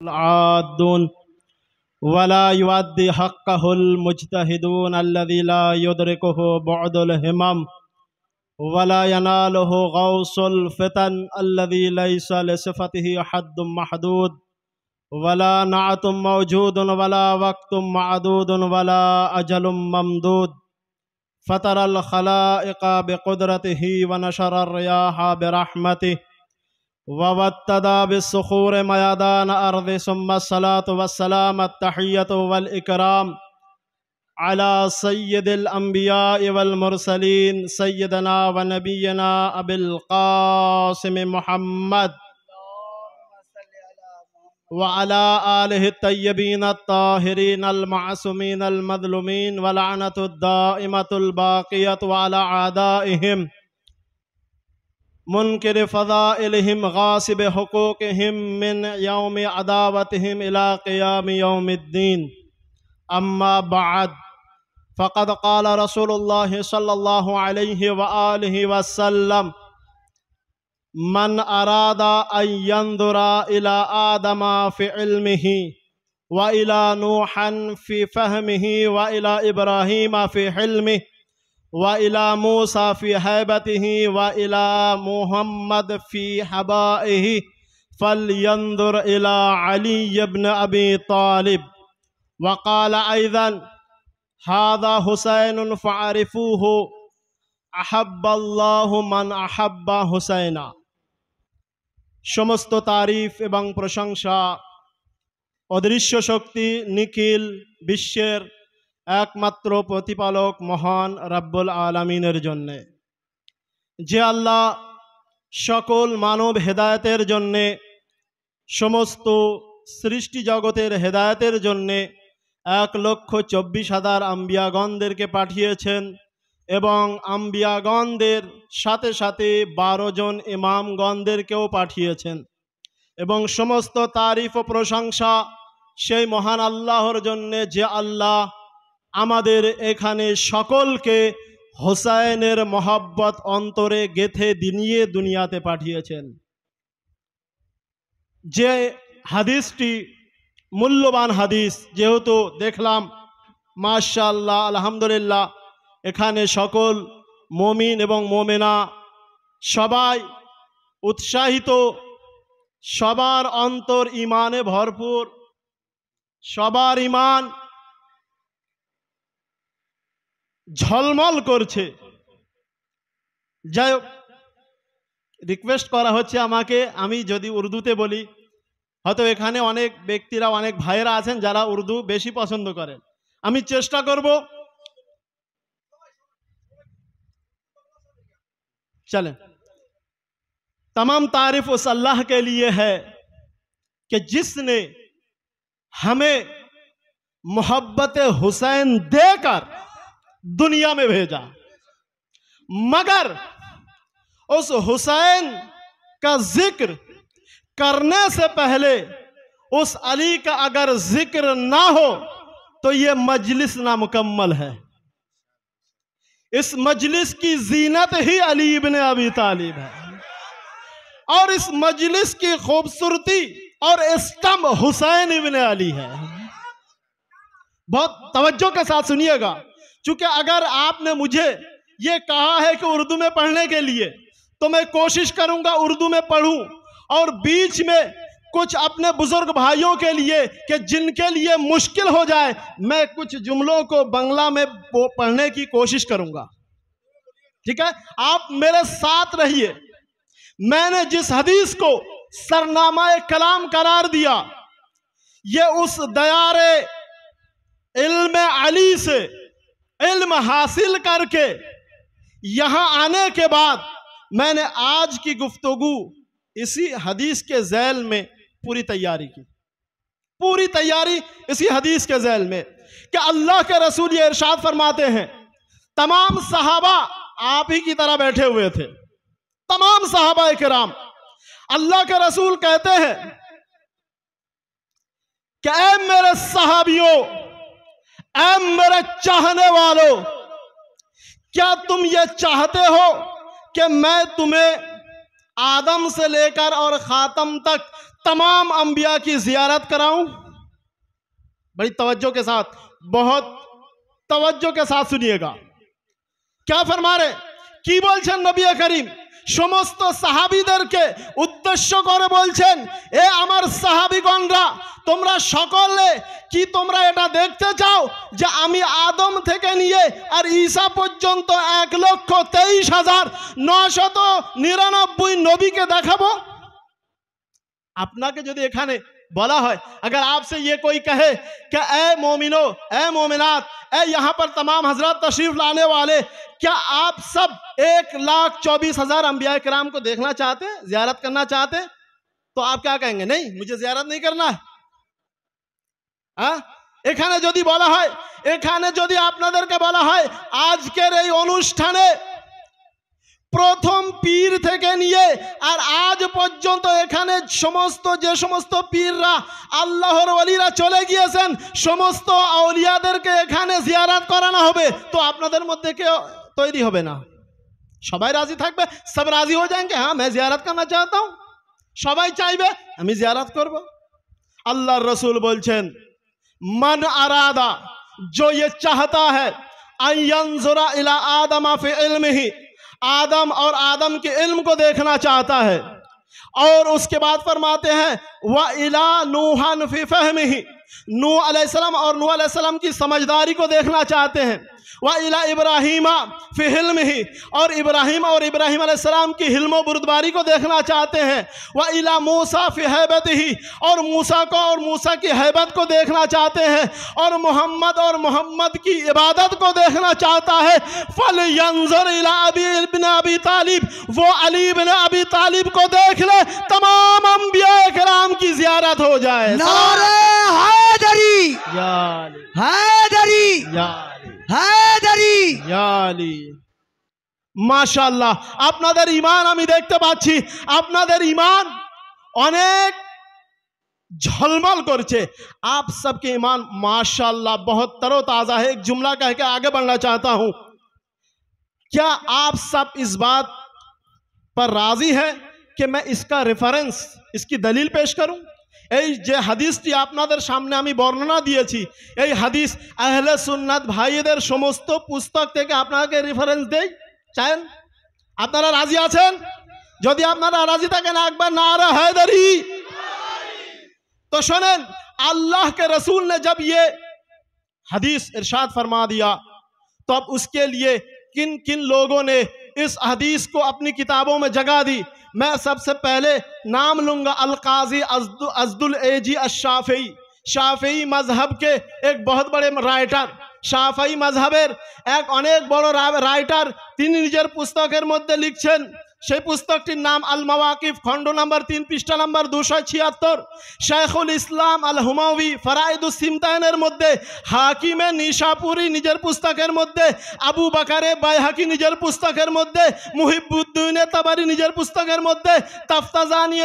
आदून वला युअद्दि हक़्क़हुल मुज्तहिदून अल्लज़ी ला युदरिकुहु बुअदुल हिमम वला यनालुहु गौसुल फितन अल्लज़ी लैसा लिसिफ़तिही हद्दुम महदूद वला नाअतुम मौजूदुन वला वक़्तुम मअदूदुन वला अजलुम ममदूद फ़तरल ख़लाइक़ बिक़ुदरतिही व नशरर रियाह बिरहमतिही ववत्तदा बिस्सुखूर मयादान अर्ज़ि सुम्मा सलातु वस्सलाम अत्तहिय्यतु वल इकराम अला सय्यिदिल अंबिया वल मुरसलीन सय्यदना व नबियना अबिल क़ासिम मुहम्मद व अला आलिहि तय्यबीन अत्ताहिरीन अल मासूमीन अल मज़लूमीन व लअनतु दाइमतुल बाक़ियतु अला आदाइहिम मुनकिर फ़ज़ाइलिहिम गासिब हुकूक़िहिम मिन यौम अदावतिहिम इला क़ियाम यौमिद्दीन अम्मा बअद फ़क़द क़ाल रसूलुल्लाह सल्लल्लाहु अलैहि व आलिहि वसल्लम मन अरादा अन यंज़ुरा इला आदमा फ़ी इल्मिही व इला नूहन फ़ी फ़हमिही व इला इब्राहीम फ़ी हिल्मिही व इला मूसा फ़ी हैबतिही व इला मुहम्मद फ़ी हबाइही फ़लयंज़ुर इला अली इब्न अबी तालिब व क़ाल अयज़न हाज़ा हुसैनुन फ़अरिफ़ूहु अहब्बल्लाहु मन अहब्बा हुसैना। समस्त तारीफ एवं प्रशंसा अदृश्य शक्ति निखिल विश्वेर एकमात्र प्रतिपालक महान रब्बुल आलमीनेर जन्ने जे आल्लाह सकल मानव हेदायतेर जन्ने समस्त सृष्टि जगतेर हेदायतेर जन्ने 1,24,000 आम्बियागणदेरके पाठिয়েছেন एवं आम्बियागणदेर साथे साथे 12 जन इमामगणदेरकेও पाठिয়েছেন एवं समस्त तारीफ ओ प्रशंसा सेई महान आल्लाहर जन्ने जे आल्लाह आमादेर एखाने सकलके हुसैनेर मोहब्बत अंतरे गेथे दिनिये दुनियाते पाठिয়েছেন। जे हादिसटी मूल्यवान हादिस जेहेतु देखलाम माशाअल्लाह आलহামদুলিল্লাহ एखाने सकल मुमिन एवं मुमिना सबाई उत्साहित सबार अंतर ईमाने भरपूर सबार ईमान झलमल करछे। যাই হোক রিকোয়েস্ট করা হচ্ছে আমাকে আমি যদি উর্দুতে বলি হয়তো এখানে অনেক ব্যক্তিরা অনেক ভাইয়েরা আছেন যারা উর্দু বেশি পছন্দ করেন আমি চেষ্টা করব। चलें तमाम तारीफ उस अल्लाह के लिए है कि जिसने हमें मोहब्बत हुसैन देकर दुनिया में भेजा मगर उस हुसैन का जिक्र करने से पहले उस अली का अगर जिक्र ना हो तो ये मजलिस नामुकम्मल है। इस मजलिस की जीनत ही अली इब्न अबी तालिब है और इस मजलिस की खूबसूरती और स्तंभ हुसैन इब्न अली है। बहुत तवज्जो के साथ सुनिएगा क्योंकि अगर आपने मुझे ये कहा है कि उर्दू में पढ़ने के लिए तो मैं कोशिश करूंगा उर्दू में पढ़ूं और बीच में कुछ अपने बुजुर्ग भाइयों के लिए कि जिनके लिए मुश्किल हो जाए मैं कुछ जुमलों को बांग्ला में पढ़ने की कोशिश करूंगा। ठीक है, आप मेरे साथ रहिए। मैंने जिस हदीस को सरनामाए कलाम करार दिया ये उस दयारे इल्म अली से इल्म हासिल करके यहाँ आने के बाद मैंने आज की गुफ्तगू इसी हदीस के ज़ैल में पूरी तैयारी की। पूरी तैयारी इसी हदीस के ज़ैल में कि अल्लाह के रसूल ये इरशाद फरमाते हैं तमाम सहाबा आप ही की तरह बैठे हुए थे। तमाम सहाबा किराम अल्लाह के रसूल कहते हैं कि ऐ मेरे सहाबियों, ऐ मेरे चाहने वालों, क्या तुम ये चाहते हो कि मैं तुम्हें आदम से लेकर और खातम तक तमाम अंबिया की जियारत कराऊं? बड़ी तवज्जो के साथ, बहुत तवज्जो के साथ सुनिएगा क्या फरमा रहे কি বলছেন নবী করিম সমস্ত সাহাবীদেরকে উদ্দেশ্য করে বলছেন, এ আমার সাহাবীগণরা, তোমরা সকলে কি তোমরা এটা দেখতে চাও যে আমি আদম থেকে নিয়ে আর ঈসা পর্যন্ত 1,23,999 নবীকে দেখাবো? আপনাকে যদি এখানে बोला है, अगर आपसे ये कोई कहे कि ए मोमिनो, ए मोमिनात, ए यहाँ पर तमाम हजरत तशरीफ लाने वाले, क्या आप सब 1,24,000 अंबिया किराम को देखना चाहते, जियारत करना चाहते? तो आप क्या कहेंगे? नहीं, मुझे जियारत नहीं करना है। এখানে যদি বলা হয়, এখানে যদি আপনাদেরকে বলা হয় আজকের এই অনুষ্ঠানে প্রথম পীর থেকে নিয়ে আর আজ পর্যন্ত এখানে যে সমস্ত পীররা আল্লাহর ওলিরা চলে গিয়েছেন, সমস্ত আউলিয়াদেরকে এখানে জিয়ারত করানো হবে, তো আপনাদের মধ্যে কেউ তৈরি হবে না? সবাই রাজি থাকবে? সব রাজি हो जाएंगे, हाँ मैं जियारत करना चाहता हूँ, সবাই চাইবে আমি জিয়ারত করব। আল্লাহর রাসূল বলছেন, मन अरादा, जो ये चाहता है अन यंजुरा इला आदम फी इल्मिही, आदम और आदम के इल्म को देखना चाहता है, और उसके बाद फरमाते हैं व इला नूहन फी फहमिही, नूह अलैहिस्सलाम और नूह अलैहिस्सलाम की समझदारी को देखना चाहते हैं, व इला इब्राहीमा फी हिल्मिही, और इब्राहिम अलैहिस्सलाम की हिल्म बुर्दबारी को देखना चाहते हैं, व इला मूसा फी हैबतिही, और मूसा को और मूसा की हैबत को देखना चाहते हैं, और मोहम्मद की इबादत को देखना चाहता है। फल यंजुर इला अली इब्न अबी तालिब, वो अली इब्न अबी तालिब को देख ले, तमाम अंबिया किराम की जियारत हो जाए। नारे हैदरी, हैदरी, हैदरी, মাশাআল্লাহ। আপনাদের ঈমান আমি দেখতে পাচ্ছি, আপনাদের ঈমান অনেক झलमल करছে। आप सबके ईमान माशाअल्लाह बहुत तरोताज़ा है। एक जुमला कह के आगे बढ़ना चाहता हूं, क्या आप सब इस बात पर राजी हैं कि मैं इसका रेफरेंस, इसकी दलील पेश करूं? এই যে হাদিসটি আপনাদের সামনে আমি বর্ণনা দিয়েছি, এই হাদিস আহলে সুন্নাত ভাইদের সমস্ত পুস্তক থেকে আপনাকে রেফারেন্স দেই, চান? আপনারা রাজি আছেন? যদি আপনারা রাজি থাকেন একবার নারা हैदरी। तो सुनें, अल्लाह के रसूल ने जब ये हदीस इरशाद फरमा दिया, तो अब उसके लिए किन किन लोगों ने इस हदीस को अपनी किताबों में जगह दी। मैं सबसे पहले नाम लूंगा अल-काज़ी अज़दुल एजी अश-शाफ़िई, शाफ़िई मजहब के एक बहुत बड़े राइटर, शाफ़िई मजहबेर एक अनेक बड़ो राइटर, তিনি নিজের পুস্তকের মধ্যে লিখছেন, সেই পুস্তকটির নাম আল মাওয়াকিফ, খণ্ড নম্বর 3, পৃষ্ঠা নম্বর 276। শাইখুল ইসলাম আল হুমায়ি ফরাইদুস সিমতাইনের মধ্যে, হাকিমে নিশাপুরি নিজের পুস্তকের মধ্যে, আবু বকরে বাইহাকি নিজের পুস্তকের মধ্যে, মুহিবুদ্দিন তাবারি নিজের পুস্তকের মধ্যে, তাফতাজানি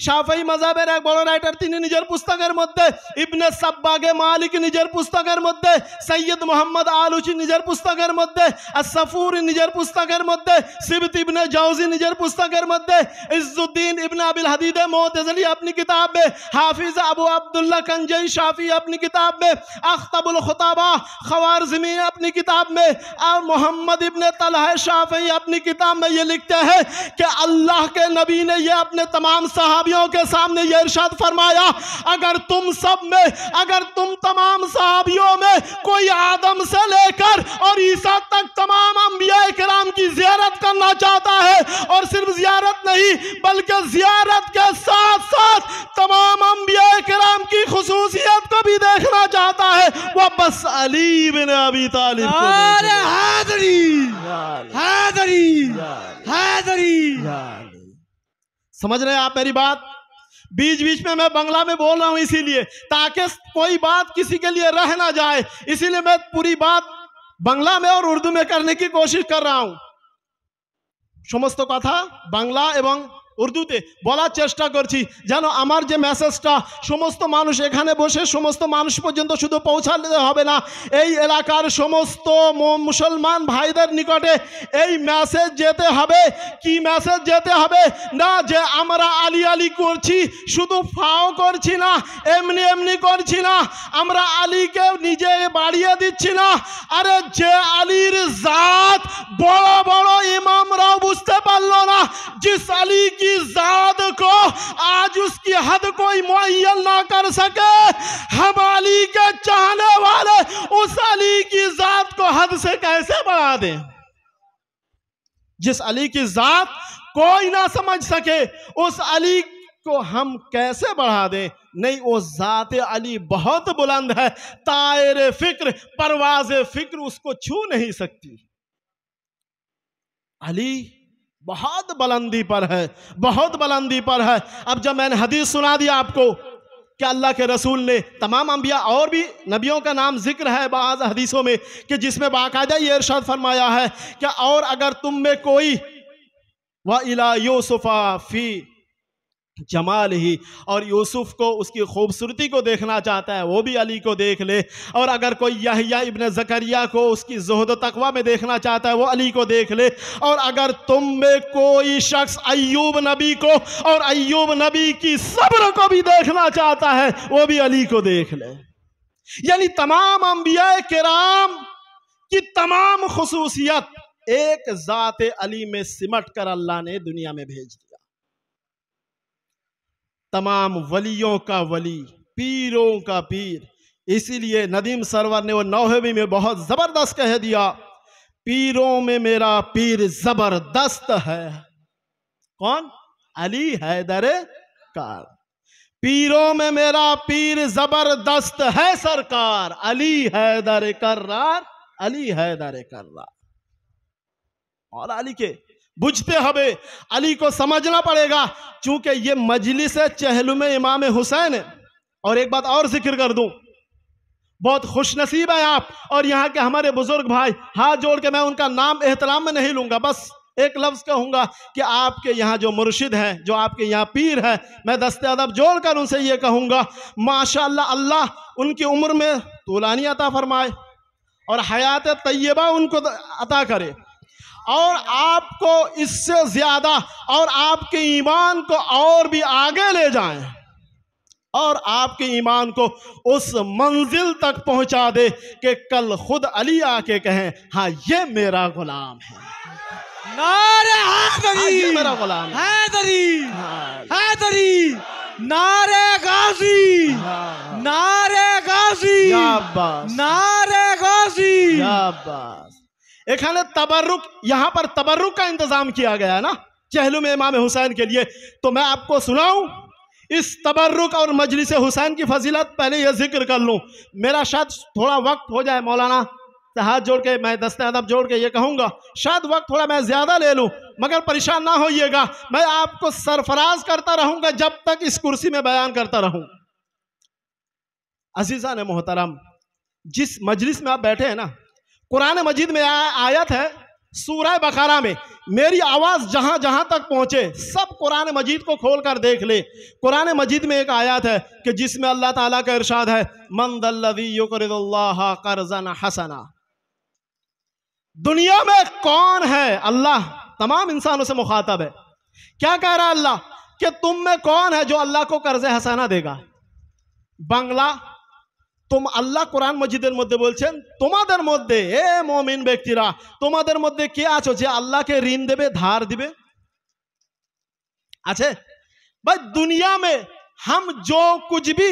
শাফিঈ মাযহাবের এক বড় রাইটার, তিনি নিজের পুস্তকের মধ্যে, ইবনে সাব্বাগে মালিকি নিজের পুস্তকের মধ্যে, সৈয়দ মোহাম্মদ আলুচি নিজের পুস্তকের মধ্যে, আস-সাফুরি নিজের পুস্তকের মধ্যে, সিবত ইবনে जाउजी निजर पुस्तकेर मध्य, इज्जुद्दीन इब्न अबिल हदीद मोतज़िली अपनी किताब में, हाफिज अबू अब्दुल्ला कंजई शाफी अपनी किताब में, अख्तबुल खुताबा खवारज़मी अपनी किताब में, और मोहम्मद इब्न तलहा शाफी अपनी किताब में ये लिखते हैं कि अल्लाह के नबी ने ये अपने तमाम सहाबियों के सामने ये इरशाद फरमाया, अगर तुम तमाम सहाबियों में कोई आदम से लेकर और ईसा तक तमाम अंबिया किराम की ज़ियारत करना चाहता है, और सिर्फ ज़ियारत नहीं बल्कि ज़ियारत के साथ साथ तमाम अंबिया किराम की खुसूसियत को भी देखना चाहता है, वह बस अली बिन अबी तालिब को हैदरी। समझ रहे हैं आप मेरी बात? बीच बीच में मैं बांग्ला में बोल रहा हूं इसीलिए, ताकि कोई बात किसी के लिए रह ना जाए, इसीलिए मैं पूरी बात बांग्ला में और उर्दू में करने की कोशिश कर रहा हूं। समस्त कथा बांग्ला एवं উর্দুতে বলার চেষ্টা করছি যেন আমার যে মেসেজটা সমস্ত মানুষ এখানে বসে সমস্ত মানুষ পর্যন্ত শুধু পৌঁছাতে হবে না, এই এলাকার সমস্ত মুসলমান ভাইদের নিকটে এই মেসেজ যেতে হবে। কি মেসেজ যেতে হবে? না যে আমরা আলী আলী করছি, শুধু ফাও করছি না, এমনি এমনি করছি না, আমরা আলীকে নিজে বাড়িয়ে দিচ্ছি না। আরে যে আলীর জাত বড় বড় ইমামরাও বুঝতে পারলো না, जिस अली की जात को आज उसकी हद कोई मुअय्यन ना कर सके, हम अली के चाहने वाले उस अली की जात को हद से कैसे बढ़ा दें? जिस अली की जात कोई ना समझ सके उस अली को हम कैसे बढ़ा दें? नहीं, वो जात अली बहुत बुलंद है, तायरे फिक्र परवाज़े फिक्र उसको छू नहीं सकती। अली बहुत बुलंदी पर है, बहुत बुलंदी पर है। अब जब मैंने हदीस सुना दिया आपको कि अल्लाह के रसूल ने तमाम अंबिया और भी नबियों का नाम जिक्र है बाज़ हदीसों में कि जिसमें बाकायदा ये इरशाद फरमाया है कि और अगर तुम में कोई व इला यूसुफा फी जमाल ही, और यूसुफ को उसकी खूबसूरती को देखना चाहता है वो भी अली को देख ले, और अगर कोई यहया इब्न ज़करिया को उसकी ज़ुहद तकवा में देखना चाहता है वो अली को देख ले, और अगर तुम में कोई शख्स अय्यूब नबी को और अय्यूब नबी की सब्र को भी देखना चाहता है वो भी अली को देख ले। यानी तमाम अंबिया किराम की तमाम खुसूसियत एक ज़ात अली में सिमट कर अल्लाह ने दुनिया में भेज दिया। तमाम वलियों का वली, पीरों का पीर। इसीलिए नदीम सरवर ने वो नौहवी में बहुत ज़बरदस्त कह दिया, पीरों में मेरा पीर ज़बरदस्त है। कौन? अली हैदर कार। पीरों में मेरा पीर ज़बरदस्त है सरकार, अली हैदर कर्रार, अली हैदर कर्रार। और अली के बुझते हवे अली को समझना पड़ेगा, चूंकि ये मजलिस चहलुम इमाम हुसैन है। और एक बात और जिक्र कर दूं, बहुत खुशनसीब है आप और यहाँ के हमारे बुजुर्ग भाई, हाथ जोड़ के मैं उनका नाम एहतराम में नहीं लूंगा, बस एक लफ्ज़ कहूँगा कि आपके यहाँ जो मुर्शिद हैं, जो आपके यहाँ पीर है, मैं दस्ते अदब जोड़कर उनसे ये कहूँगा माशाअल्लाह, अल्लाह उनकी उम्र में तूलानी अता फरमाए और हयात तय्यबा उनको अता करे, और आपको इससे ज़्यादा और आपके ईमान को और भी आगे ले जाएं, और आपके ईमान को उस मंजिल तक पहुंचा दे कि कल खुद अली आके कहें हाँ ये मेरा गुलाम है। नारे हैदरी, हाँ, ये मेरा गुलाम है। हैदरी, हैदरी, नारे गाजी, नारे गाजी, नारे गाजी। एखाने तबर्रुक, यहाँ पर तबर्रुक का इंतजाम किया गया है ना चहलुम इमाम हुसैन के लिए, तो मैं आपको सुनाऊं इस तबर्रुक और मजलिस हुसैन की फजीलत। पहले यह जिक्र कर लूं, मेरा शायद थोड़ा वक्त हो जाए, मौलाना से हाथ जोड़ के मैं दस्ते अदब जोड़ के ये कहूँगा, शायद वक्त थोड़ा मैं ज़्यादा ले लूँ, मगर परेशान ना होइएगा, मैं आपको सरफराज करता रहूँगा जब तक इस कुर्सी में बयान करता रहूँ। अजीज़ा ने मोहतरम, जिस मजलिस में आप बैठे हैं ना, कुरान मजीद में आयत है सूरह बकरा में, मेरी आवाज़ जहाँ जहाँ तक पहुँचे सब कुरान मजीद को खोल कर देख ले। कुरान मजीद में एक आयत है कि जिसमें अल्लाह ताला का इरशाद है, मन दल्लज़ी युक़रिदुल्लाह क़र्ज़न हसना। दुनिया में कौन है? अल्लाह तमाम इंसानों से मुखातब है। क्या कह रहा है अल्लाह कि तुम में कौन है जो अल्लाह को कर्ज़ हसना देगा? बांग्ला तुम अल्लाह कुरान मजिদের মধ্যে বলছেন তোমাদের মধ্যে এ মুমিন ব্যক্তিরা তোমাদের মধ্যে কে আছো যে আল্লাহকে ঋণ দেবে, ধার দিবে? আছে भाई? दुनिया में हम जो कुछ भी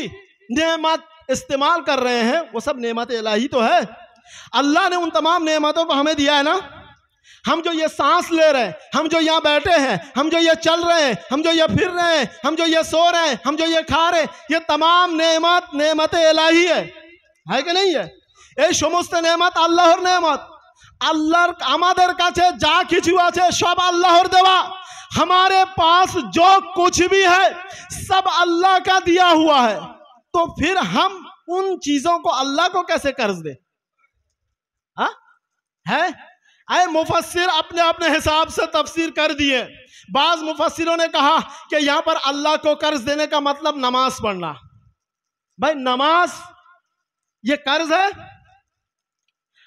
नेमत इस्तेमाल कर रहे हैं वो सब नेमत इलाही तो है। अल्लाह ने उन तमाम नेमतों को हमें दिया है ना। हम जो ये सांस ले रहे हैं, हम जो यहाँ बैठे हैं, हम जो ये चल रहे हैं, हम जो ये फिर रहे हैं, हम जो ये सो रहे हैं, हम जो ये खा रहे हैं, ये तमाम नेमत इलाही है कि नहीं है? এই সমস্ত নেমত আল্লাহর নেমত। আল্লাহর আমাদের কাছে যা কিছু আছে सब अल्लाहर देवा। हमारे पास जो कुछ भी है सब अल्लाह का दिया हुआ है, तो फिर हम उन चीजों को अल्लाह को कैसे कर्ज दे? हाँ है? आए मुफस्सिर अपने अपने हिसाब से तफसीर कर दिए। बाज मुफस्सिरों ने कहा कि यहां पर अल्लाह को कर्ज देने का मतलब नमाज पढ़ना। भाई नमाज ये कर्ज है,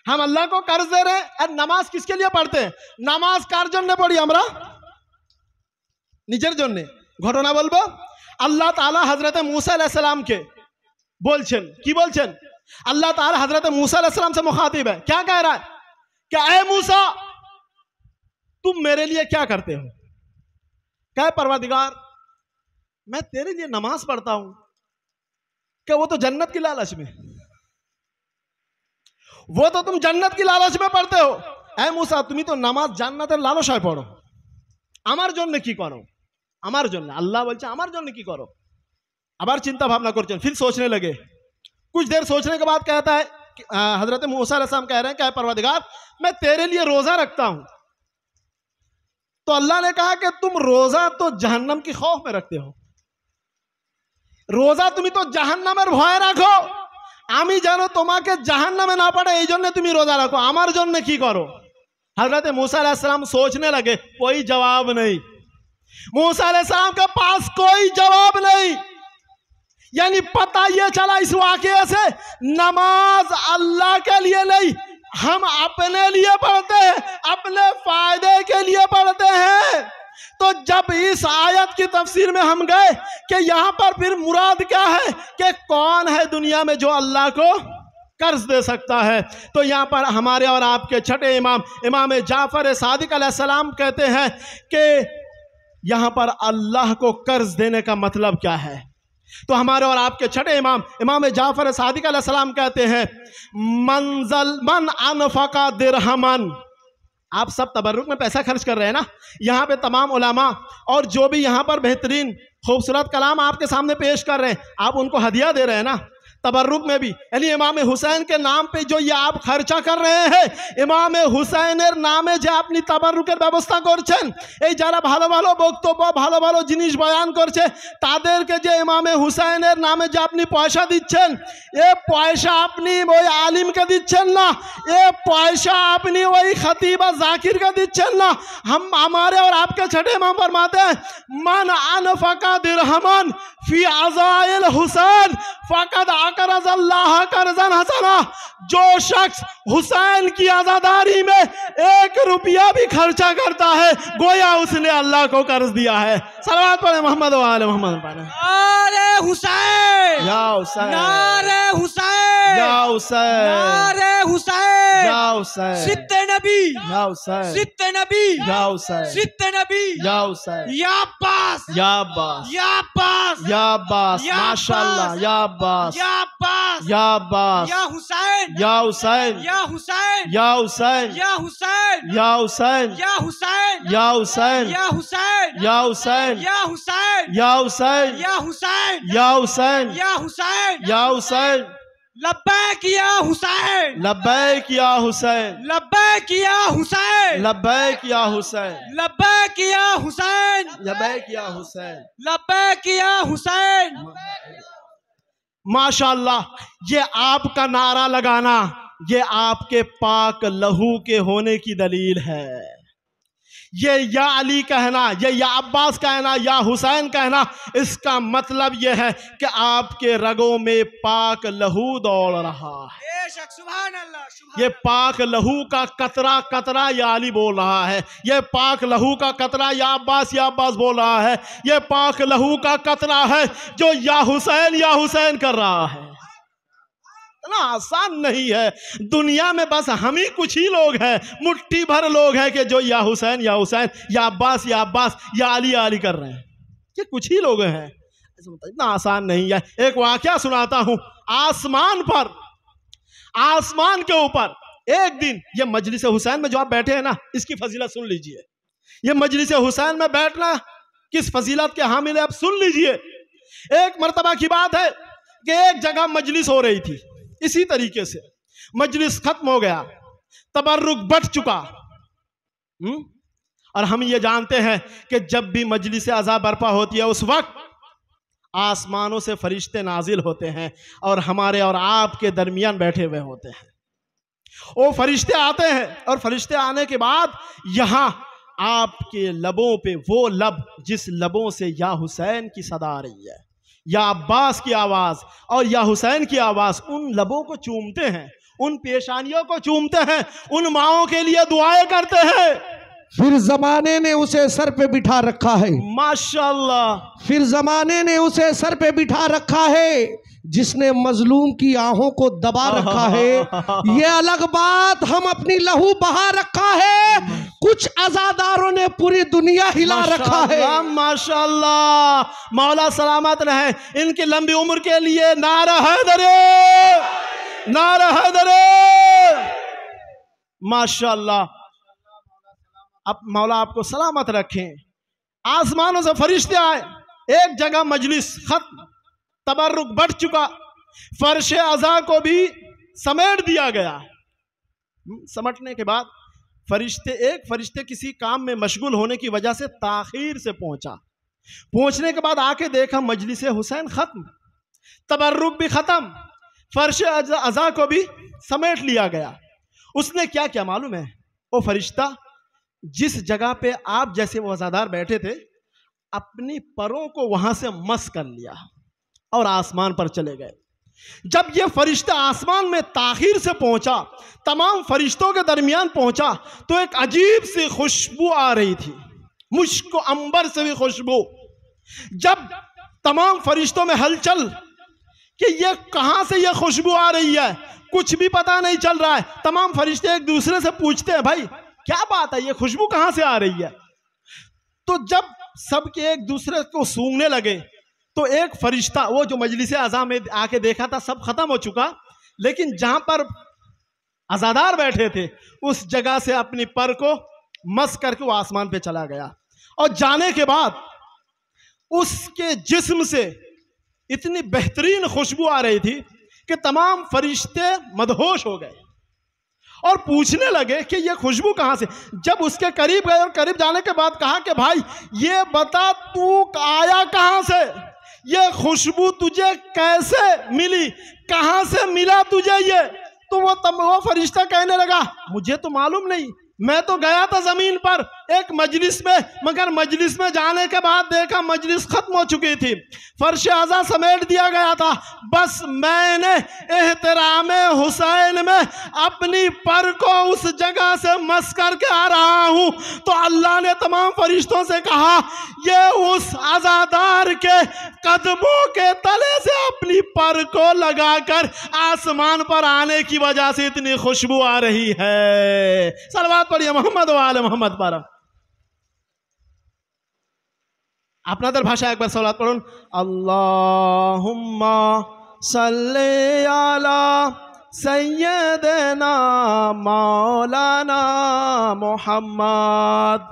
हम अल्लाह को कर्ज दे रहे हैं। और नमाज किसके लिए पढ़ते हैं? नमाज कार जन्य पढ़ी हमरा निजेर जन्य। घटना बोलबो, अल्लाह ताला हजरत मूसा अलैहिस सलाम के बोलছেন কি বলছেন? अल्लाह ताला हजरत मूसा अलैहिस सलाम से मुखातिब है, क्या कह रहा है कि ऐ मूसा तुम मेरे लिए क्या करते हो? क्या परवरदिगार मैं तेरे लिए नमाज पढ़ता हूं। क्या वो तो जन्नत की लालच में, वो तो तुम जन्नत की लालच में पढ़ते हो। ऐ मूसा तुम्हें तो नमाज জান্নাতের লালসায় পড়ো, আমার জন্য কি করো? আমার জন্য। আল্লাহ বলছে আমার জন্য কি করো? আবার চিন্তা ভাবনা করছেন, फिर सोचने लगे। कुछ देर सोचने के बाद कहता है हजरत मूसा अलैहिस्सलाम कह रहे हैं क्या परवरदिगार मैं तेरे लिए रोजा रखता हूं। तो अल्लाह ने कहा कि तुम रोजा तो जहन्नम की खौफ में रखते हो, रोजा तुम्हें तो जहन्नमेर भय रखो, आमी जानो तुम्हाके जहन्नमे ना पड़े এই জন্য তুমি रोजा रखो, আমার জন্য কি করো? हजरत मूसा अलैहिस्सलाम सोचने लगे, कोई जवाब नहीं। मूसा अलैहिस्सलाम के पास कोई जवाब नहीं। यानी पता ये चला इस वाकये से नमाज अल्लाह के लिए नहीं, हम अपने लिए पढ़ते हैं, अपने फायदे के लिए पढ़ते हैं। तो जब इस आयत की तफसीर में हम गए कि यहां पर फिर मुराद क्या है कि कौन है दुनिया में जो अल्लाह को कर्ज दे सकता है, तो यहां पर हमारे और आपके छठे इमाम इमाम जाफर सादिक अलैहिस्सलाम कहते हैं कि यहां पर अल्लाह को कर्ज देने का मतलब क्या है। तो हमारे और आपके छठे इमाम इमाम जाफर सादिक अलैहिस्सलाम कहते हैं मन अनफका दिरहमन। आप सब तबर्रुक में पैसा खर्च कर रहे हैं ना, यहाँ पे तमाम उलमा और जो भी यहाँ पर बेहतरीन खूबसूरत कलाम आपके सामने पेश कर रहे हैं, आप उनको हदिया दे रहे हैं ना तबर्रुक में भी। यानी इमाम हुसैन के नाम पे जो ये आप खर्चा कर रहे हैं, इमाम हुसैनेर नामे जो अपनी तबर्रुकेर व्यवस्था करছেন, এই যারা ভালো ভালো বক্তব্য ভালো ভালো জিনিস বয়ান করছে তাদেরকে যে ইমাম হুসাইনের নামে যে আপনি পয়সা দিচ্ছেন, এ পয়সা আপনি ওই আলিমকে দিচ্ছেন না, এ পয়সা আপনি ওই খतीब জাকির के দিচ্ছেন না। हम हमारे और आपके छठे इमाम फरमाते हैं मन अनफका दिरहमन फी अज़ाइल हुसैन फकद अकरज़ अल्लाह कर्ज़न हसना। जो शख्स हुसैन की आज़ादारी में 1 रुपया भी खर्चा करता है गोया उसने अल्लाह को कर्ज दिया है। सलावत पढ़े मोहम्मद व आले मोहम्मद पढ़े। नारे हुसैन, या हुसैन, नारे हुसैन, या हुसैन, नारे हुसैन, या हुसैन, सिद्दे नबी, या हुसैन, सिद्दे नबी, या हुसैन, सिद्दे नबी, या हुसैन, या अब्बास, या अब्बास, या अब्बास, या अब्बास, या माशाअल्लाह, या अब्बास, या अब्बास, या अब्बास, या हुसैन, या हुसैन, या हुसैन, या हुसैन, या हुसैन, या हुसैन, या हुसैन, या हुसैन, या हुसैन, या हुसैन, या हुसैन, या हुसैन, या हुसैन, या हुसैन, या हुसैन, या हुसैन, लब्बैक या हुसैन, लब्बैक या हुसैन, लब्बैक या हुसैन, लब्बैक या हुसैन, लब्बैक या हुसैन, लब्बैक या हुसैन, लब्बैक या हुसैन। माशाअल्लाह, ये आपका नारा लगाना ये आपके पाक लहू के होने की दलील है। ये या अली कहना, ये या अब्बास कहना, या हुसैन कहना, इसका मतलब ये है कि आपके रगों में पाक लहू दौड़ रहा है। सुभान अल्लाह, ये पाक लहू का कतरा कतरा या अली बोल रहा है, ये पाक लहू का कतरा या अब्बास बोल रहा है, ये पाक लहू का कतरा है जो या हुसैन कर रहा है। इतना आसान नहीं है। दुनिया में बस हम ही कुछ ही लोग हैं, मुट्ठी भर लोग हैं कि जो या हुसैन या अब्बास या अली कर रहे हैं। ये कुछ ही लोग हैं, इतना आसान नहीं है। एक वाकया सुनाता हूं। आसमान के ऊपर एक दिन, ये मजलिस हुसैन में जो आप बैठे हैं ना, इसकी फजीलत सुन लीजिए। ये मजलिस हुसैन में बैठना किस फजीलत के हामिल है, आप सुन लीजिए। एक मर्तबा की बात है कि एक जगह मजलिस हो रही थी, इसी तरीके से मजलिस खत्म हो गया, तबर्रुक बढ़ चुका। और हम ये जानते हैं कि जब भी मजलिस अज़ा बर्पा होती है उस वक्त आसमानों से फरिश्ते नाजिल होते हैं और हमारे और आपके दरमियान बैठे हुए होते हैं। वो फरिश्ते आते हैं और फरिश्ते आने के बाद यहाँ आपके लबों पे वो लब जिस लबों से या हुसैन की सदा आ रही है, या अब्बास की आवाज और या हुसैन की आवाज, उन लबों को चूमते हैं, उन पेशानियों को चूमते हैं, उन माओं के लिए दुआएं करते हैं। फिर जमाने ने उसे सर पे बिठा रखा है, माशाअल्लाह। फिर जमाने ने उसे सर पे बिठा रखा है जिसने मजलूम की आहों को दबा रखा है। ये अलग बात, हम अपनी लहू बहा रखा है, कुछ अज़ादारों ने पूरी दुनिया हिला रखा है। माशाअल्लाह, मौला सलामत रहे, इनकी लंबी उम्र के लिए नारा हैदरे, नारा हैदरे। माशाअल्लाह, अब मौला आपको सलामत रखें। आसमानों से फरिश्ते आए, एक जगह मजलिस खत्म, तबर्रुक बढ़ चुका, फर्श अज़ा को भी समेट दिया गया। समेटने के बाद एक फरिश्ते किसी काम में मशगूल होने की वजह से ताखीर से पहुंचा। पहुंचने के बाद आके देखा मजलिस हुसैन खत्म, तबर्रुक भी खत्म, फर्श अज़ा को भी समेट लिया गया। उसने क्या किया मालूम है? वो फरिश्ता जिस जगह पे आप जैसे वज़ादार बैठे थे, अपनी परों को वहां से मस कर लिया और आसमान पर चले गए। जब ये फरिश्ता आसमान में ताखीर से पहुंचा, तमाम फरिश्तों के दरमियान पहुंचा, तो एक अजीब सी खुशबू आ रही थी, मुश्क अंबर से भी खुशबू। जब तमाम फरिश्तों में हलचल कि ये कहां से ये खुशबू आ रही है, कुछ भी पता नहीं चल रहा है। तमाम फरिश्ते एक दूसरे से पूछते हैं, भाई क्या बात है, ये खुशबू कहां से आ रही है? तो जब सबके एक दूसरे को सूंघने लगे, तो एक फरिश्ता, वो जो मजलिस अज़ा में आके देखा था सब खत्म हो चुका, लेकिन जहां पर अज़ादार बैठे थे उस जगह से अपनी पर को मस करके वो आसमान पे चला गया। और जाने के बाद उसके जिस्म से इतनी बेहतरीन खुशबू आ रही थी कि तमाम फरिश्ते मदहोश हो गए और पूछने लगे कि ये खुशबू कहां से। जब उसके करीब गए और करीब जाने के बाद कहा कि भाई ये बता, तू आया कहां से, ये खुशबू तुझे कैसे मिली, कहां से मिला तुझे ये? तो वो फरिश्ता कहने लगा, मुझे तो मालूम नहीं, मैं तो गया था जमीन पर एक मजलिस में, मगर मजलिस में जाने के बाद देखा मजलिस खत्म हो चुकी थी, फर्श अज़ा समेट दिया गया था, बस मैंने एहतराम हुसैन में अपनी पर को उस जगह से मस करके आ रहा हूं। तो अल्लाह ने तमाम फरिश्तों से कहा, ये उस अज़ादार के कदमों के तले से अपनी पर को लगाकर आसमान पर आने की वजह से इतनी खुशबू आ रही है। सलवात पढ़िए मोहम्मद वाले मोहम्मद पर। अपना दर भाषा एक बार सलात पढ़ो, अल्लाहुम्मा सल्ले अला सय्यदना मौलाना मोहम्मद,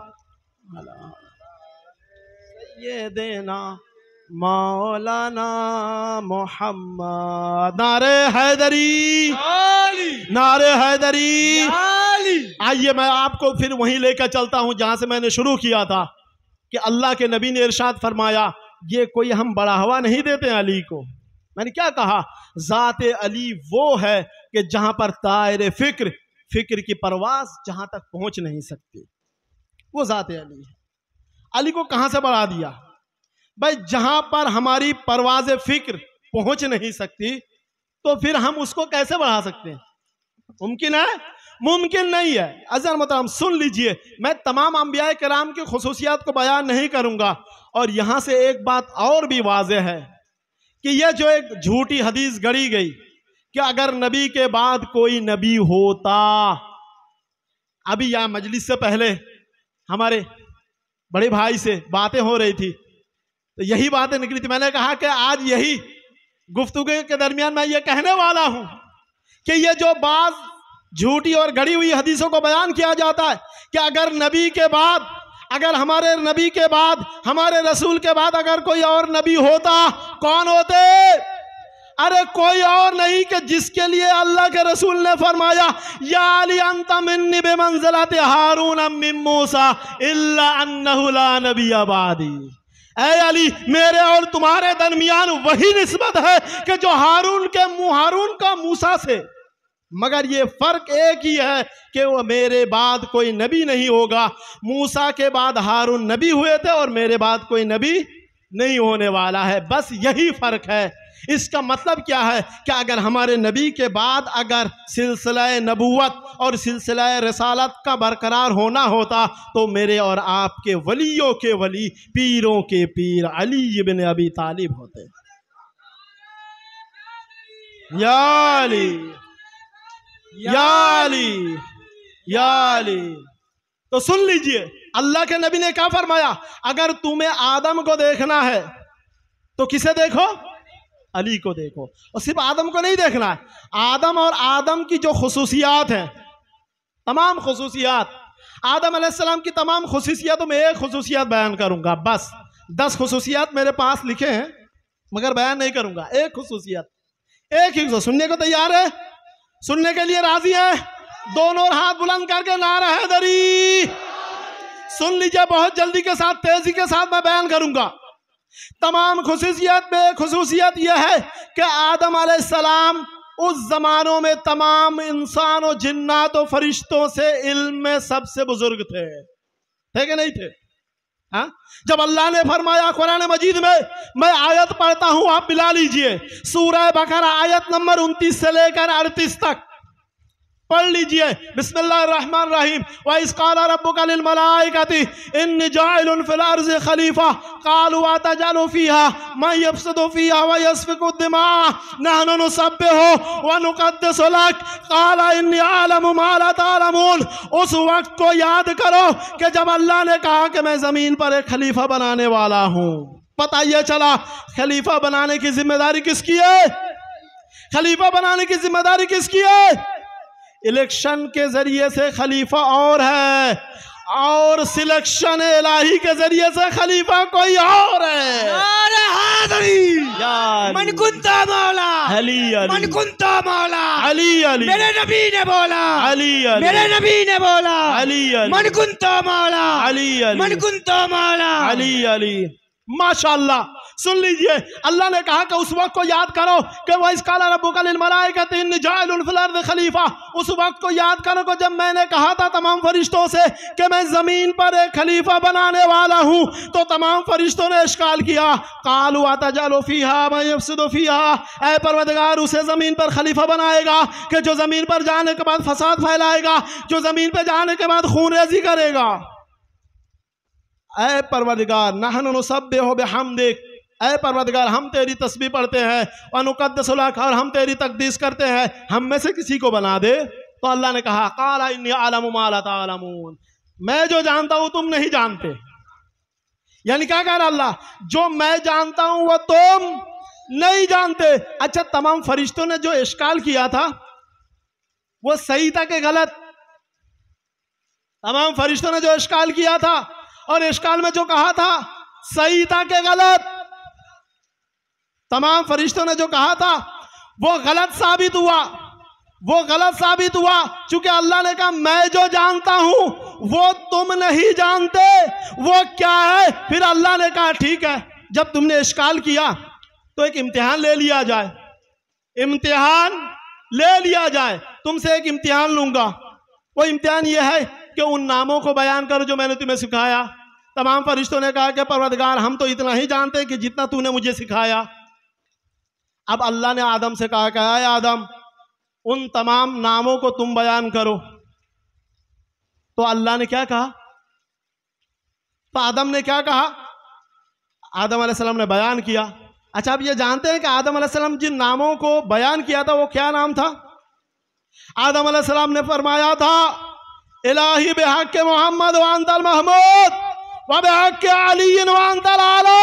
सय्यदना मौलाना मोहम्मद। नारे हैदरी, नारे हैदरी। आइए मैं आपको फिर वहीं लेकर चलता हूं जहां से मैंने शुरू किया था कि अल्लाह के नबी ने इरशाद फरमाया, ये कोई हम बढ़ावा नहीं देते अली को। मैंने क्या कहा? ज़ाते अली वो है कि जहां पर तायरे फिक्र की परवाज जहां तक पहुंच नहीं सकती, वो ज़ाते अली है। अली को कहां से बढ़ा दिया भाई? जहां पर हमारी परवाज फिक्र पहुंच नहीं सकती, तो फिर हम उसको कैसे बढ़ा सकते हैं? मुमकिन है? मुमकिन नहीं है। अज़र मोहतरम सुन लीजिए, मैं तमाम अंबिया किराम की खुसूसियात को बयान नहीं करूंगा। और यहां से एक बात और भी वाज़ेह है कि यह जो एक झूठी हदीस गढ़ी गई कि अगर नबी के बाद कोई नबी होता, अभी यहां मजलिस से पहले हमारे बड़े भाई से बातें हो रही थी, तो यही बातें निकली थी। मैंने कहा कि आज यही गुफ्तगू के दरमियान मैं ये कहने वाला हूं कि ये जो बात झूठी और गढ़ी हुई हदीसों को बयान किया जाता है कि अगर नबी के बाद, अगर हमारे नबी के बाद, हमारे रसूल के बाद अगर कोई और नबी होता, कौन होते? अरे कोई और नहीं कि जिसके लिए अल्लाह के रसूल ने फरमाया, या अली अंता मिन्नी बिमंज़िलति हारून मिन मूसा इल्ला अन्नहु ला नबिय्य बादी। ऐ अली, मेरे और तुम्हारे दरमियान वही निस्बत है कि जो हारून का मूसा से मगर ये फर्क एक ही है कि वो मेरे बाद कोई नबी नहीं होगा। मूसा के बाद हारून नबी हुए थे और मेरे बाद कोई नबी नहीं होने वाला है, बस यही फर्क है। इसका मतलब क्या है कि अगर हमारे नबी के बाद अगर सिलसिला नबूवत और सिलसिला रसालत का बरकरार होना होता तो मेरे और आपके वलियों के वली, पीरों के पीर अली इब्न अबी तालिब होते। या अली या अली या अली। तो सुन लीजिए, अल्लाह के नबी ने क्या फरमाया, अगर तुम्हें आदम को देखना है तो किसे देखो, अली को देखो। और सिर्फ आदम को नहीं देखना है, आदम और आदम की जो खुसूसियात हैं, तमाम खुसूसियात, आदम अलैहिस्सलाम की तमाम खुसूसियातों में एक खुसूसियात बयान करूंगा, बस 10 खुसूसियात मेरे पास लिखे हैं मगर बयान नहीं करूंगा। एक खुसूसियत, एक ही। सुनने को तैयार है, सुनने के लिए राजी है? दोनों हाथ बुलंद करके नारा हैदरी। सुन लीजिए, बहुत जल्दी के साथ, तेजी के साथ मैं बयान करूंगा। तमाम खुसूसियत में खुसूसियत यह है कि आदम अलैहिस्सलाम उस जमानों में तमाम इंसान और जिन्नात और फरिश्तों से इल्म में सबसे बुजुर्ग थे कि नहीं थे? हाँ? जब अल्लाह ने फरमाया कुरान मजीद में, मैं आयत पढ़ता हूं, आप मिला लीजिए, सूरह बकरा आयत नंबर 29 से लेकर 38 तक पढ़ लीजिए। बिस्मिल्लाहिर्रहमानिर्रहीम। व इज़ क़ाला रब्बुका लिल मलाइकति इन्नी जाइलुन फिल अर्ज़ि खलीफा क़ालू अतजअलु फ़ीहा मन यफ़्सिदु फ़ीहा व यस्फ़िकु दिमा नहनु नुसब्बिहु व नुक़द्दिसु लक क़ाला इन्नी अअलमु मा ला तअलमून। उस वक्त को याद करो कि जब अल्लाह ने कहा कि मैं ज़मीन पर एक खलीफा बनाने वाला हूँ। पता यह चला खलीफा बनाने की जिम्मेदारी किसकी है? खलीफा बनाने की जिम्मेदारी किसकी है? इलेक्शन के जरिए से खलीफा और है और सिलेक्शन इलाही के जरिए से खलीफा कोई और है। मन कुंता मौला अली अली, मन कुंता मौला अली अली, मेरे नबी ने बोला अली अली, मेरे नबी ने बोला अली अली, मन कुंता मौला अली अली, मन कुंता मौला अली अली। माशाअल्लाह, सुन लीजिए, अल्लाह ने कहा कि उस वक्त को याद करो कि व इज़ क़ाला रब्बुका लिल मलाइकति इन्नी जाइलुन फिल अर्ज़ि खलीफा। उस वक्त को याद करो कि जब मैंने कहा था तमाम फरिश्तों से कि मैं ज़मीन पर एक खलीफा बनाने वाला हूँ, तो तमाम फरिश्तों ने इश्काल किया, क़ालू अतजअलु फ़ीहा मन यफ़्सिदु फ़ीहा, ऐ परवरदिगार उसे ज़मीन पर खलीफा बनाएगा कि जो ज़मीन पर जाने के बाद फसाद फैलाएगा, जो ज़मीन पर जाने के बाद खूनरेज़ी करेगा। ऐ परवरदिगार नहनु नुसब्बिहु बिहम्दिक, ऐ परवरदिगार हम तेरी तस्बीह पढ़ते हैं, व नुक़द्दिसु लक, और हम तेरी तक़दीस करते हैं, हम में से किसी को बना दे। तो अल्लाह ने कहा क़ाला इन्नी अअलमु मा ला तअलमून, मैं जो जानता हूं तुम नहीं जानते। यानी क्या कह रहा अल्लाह, जो मैं जानता हूं वो तुम नहीं जानते। अच्छा, तमाम फरिश्तों ने जो इश्काल किया था वो सही था कि गलत? तमाम फरिश्तों ने जो इश्काल किया था और इश्काल में जो कहा था सही था कि गलत? तमाम फरिश्तों ने जो कहा था वो गलत साबित हुआ, वो गलत साबित हुआ, क्योंकि अल्लाह ने कहा मैं जो जानता हूं वो तुम नहीं जानते। वो क्या है? फिर अल्लाह ने कहा ठीक है, जब तुमने इश्काल किया तो एक इम्तिहान ले लिया जाए, इम्तिहान ले लिया जाए, तुमसे एक इम्तिहान लूंगा। वो इम्तिहान ये है कि उन नामों को बयान करो जो मैंने तुम्हें सिखाया। तमाम फरिश्तों ने कहा कि परवरदिगार हम तो इतना ही जानते कि जितना तूने मुझे सिखाया। अब अल्लाह ने आदम से कहा कि आए आदम, उन तमाम नामों को तुम बयान करो। तो अल्लाह ने क्या कहा? तो आदम ने क्या कहा? आदम अलैहिस्सलाम ने बयान किया। अच्छा, अब ये जानते हैं कि आदम अलैहिस्सलाम जिन नामों को बयान किया था वो क्या नाम था? आदम अलैहिस्सलाम ने फरमाया था इलाही बिहक़ मोहम्मद व अंतल महमूद व बिहक़ अली व अंतल आला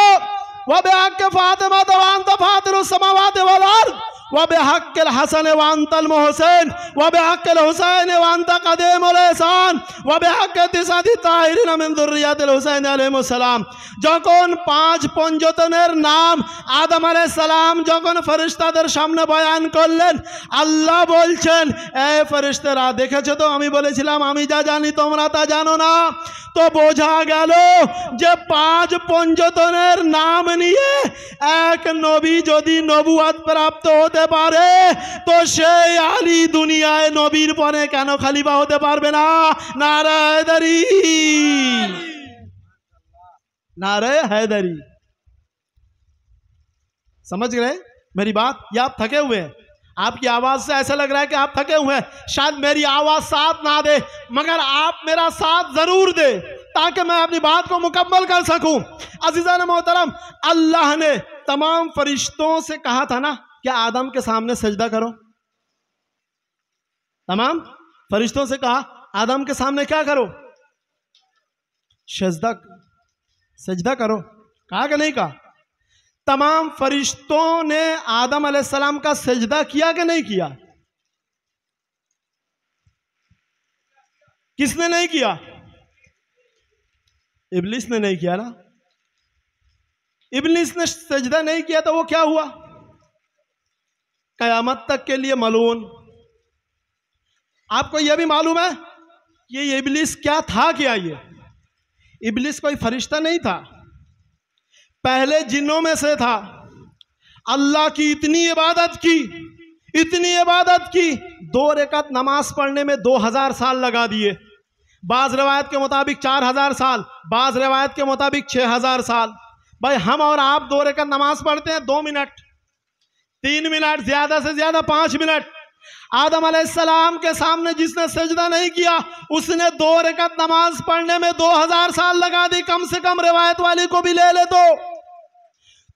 व बिहक़ फातिमा व अंत फातिरुस समावाति वल अर्द व बिहक़ हसन व अंतल मोहसिन व बिहक़ हुसैन व अंत क़दीमुल एहसान व बिहक़ तिसादी ताहिरीन मिन ज़ुर्रिय्यतिल हुसैन अलैहिस्सलाम। যখন 5 পঞ্জতনের নাম আদম আলাইহিস সালাম যখন ফেরেশতাদের সামনে বয়ান করলেন, আল্লাহ বলছেন এ ফেরেশতারা দেখেছো তো আমি বলেছিলাম আমি যা জানি তোমরা তা জানো না। তো বোঝা গেল যে 5 পঞ্জতনের নাম নিয়ে এক নবী যদি নবুয়ত প্রাপ্ত হতে করতে পারে তো সেই আলী দুনিয়ায় নবীর পরে কেন খলিফা হতে পারবে না? নারে हैदरी, नारे हैदरी। समझ गए मेरी बात? या आप थके हुए हैं? आपकी आवाज से ऐसा लग रहा है कि आप थके हुए हैं। शायद मेरी आवाज साथ ना दे, मगर आप मेरा साथ जरूर दे ताकि मैं अपनी बात को मुकम्मल कर सकूं। अजीज़ान मोहतरम, अल्लाह ने तमाम फरिश्तों से कहा था ना कि आदम के सामने सजदा करो। तमाम फरिश्तों से कहा आदम के सामने क्या करो? सजदा करो। कहा कि नहीं कहा? तमाम फरिश्तों ने आदम अलैहिस्सलाम का सजदा किया कि नहीं किया? किसने नहीं किया? इब्लिस ने नहीं किया ना। इब्लिस ने सजदा नहीं किया तो वो क्या हुआ? कयामत तक के लिए मलून। आपको यह भी मालूम है ये इब्लिस क्या था? क्या ये इब्लिस कोई फरिश्ता नहीं था, पहले जिन्नों में से था। अल्लाह की इतनी इबादत की 2 रकात नमाज पढ़ने में 2000 साल लगा दिए। बाज रवायत के मुताबिक 4000 साल, बाज रवायत के मुताबिक 6000 साल। भाई हम और आप 2 रकात नमाज पढ़ते हैं 2 मिनट, 3 मिनट, ज्यादा से ज्यादा 5 मिनट। आदम अलैहिस्सलाम के सामने जिसने सजदा नहीं किया उसने 2 रकात नमाज पढ़ने में 2000 साल लगा दी। कम से कम रिवायत वाले को भी ले ले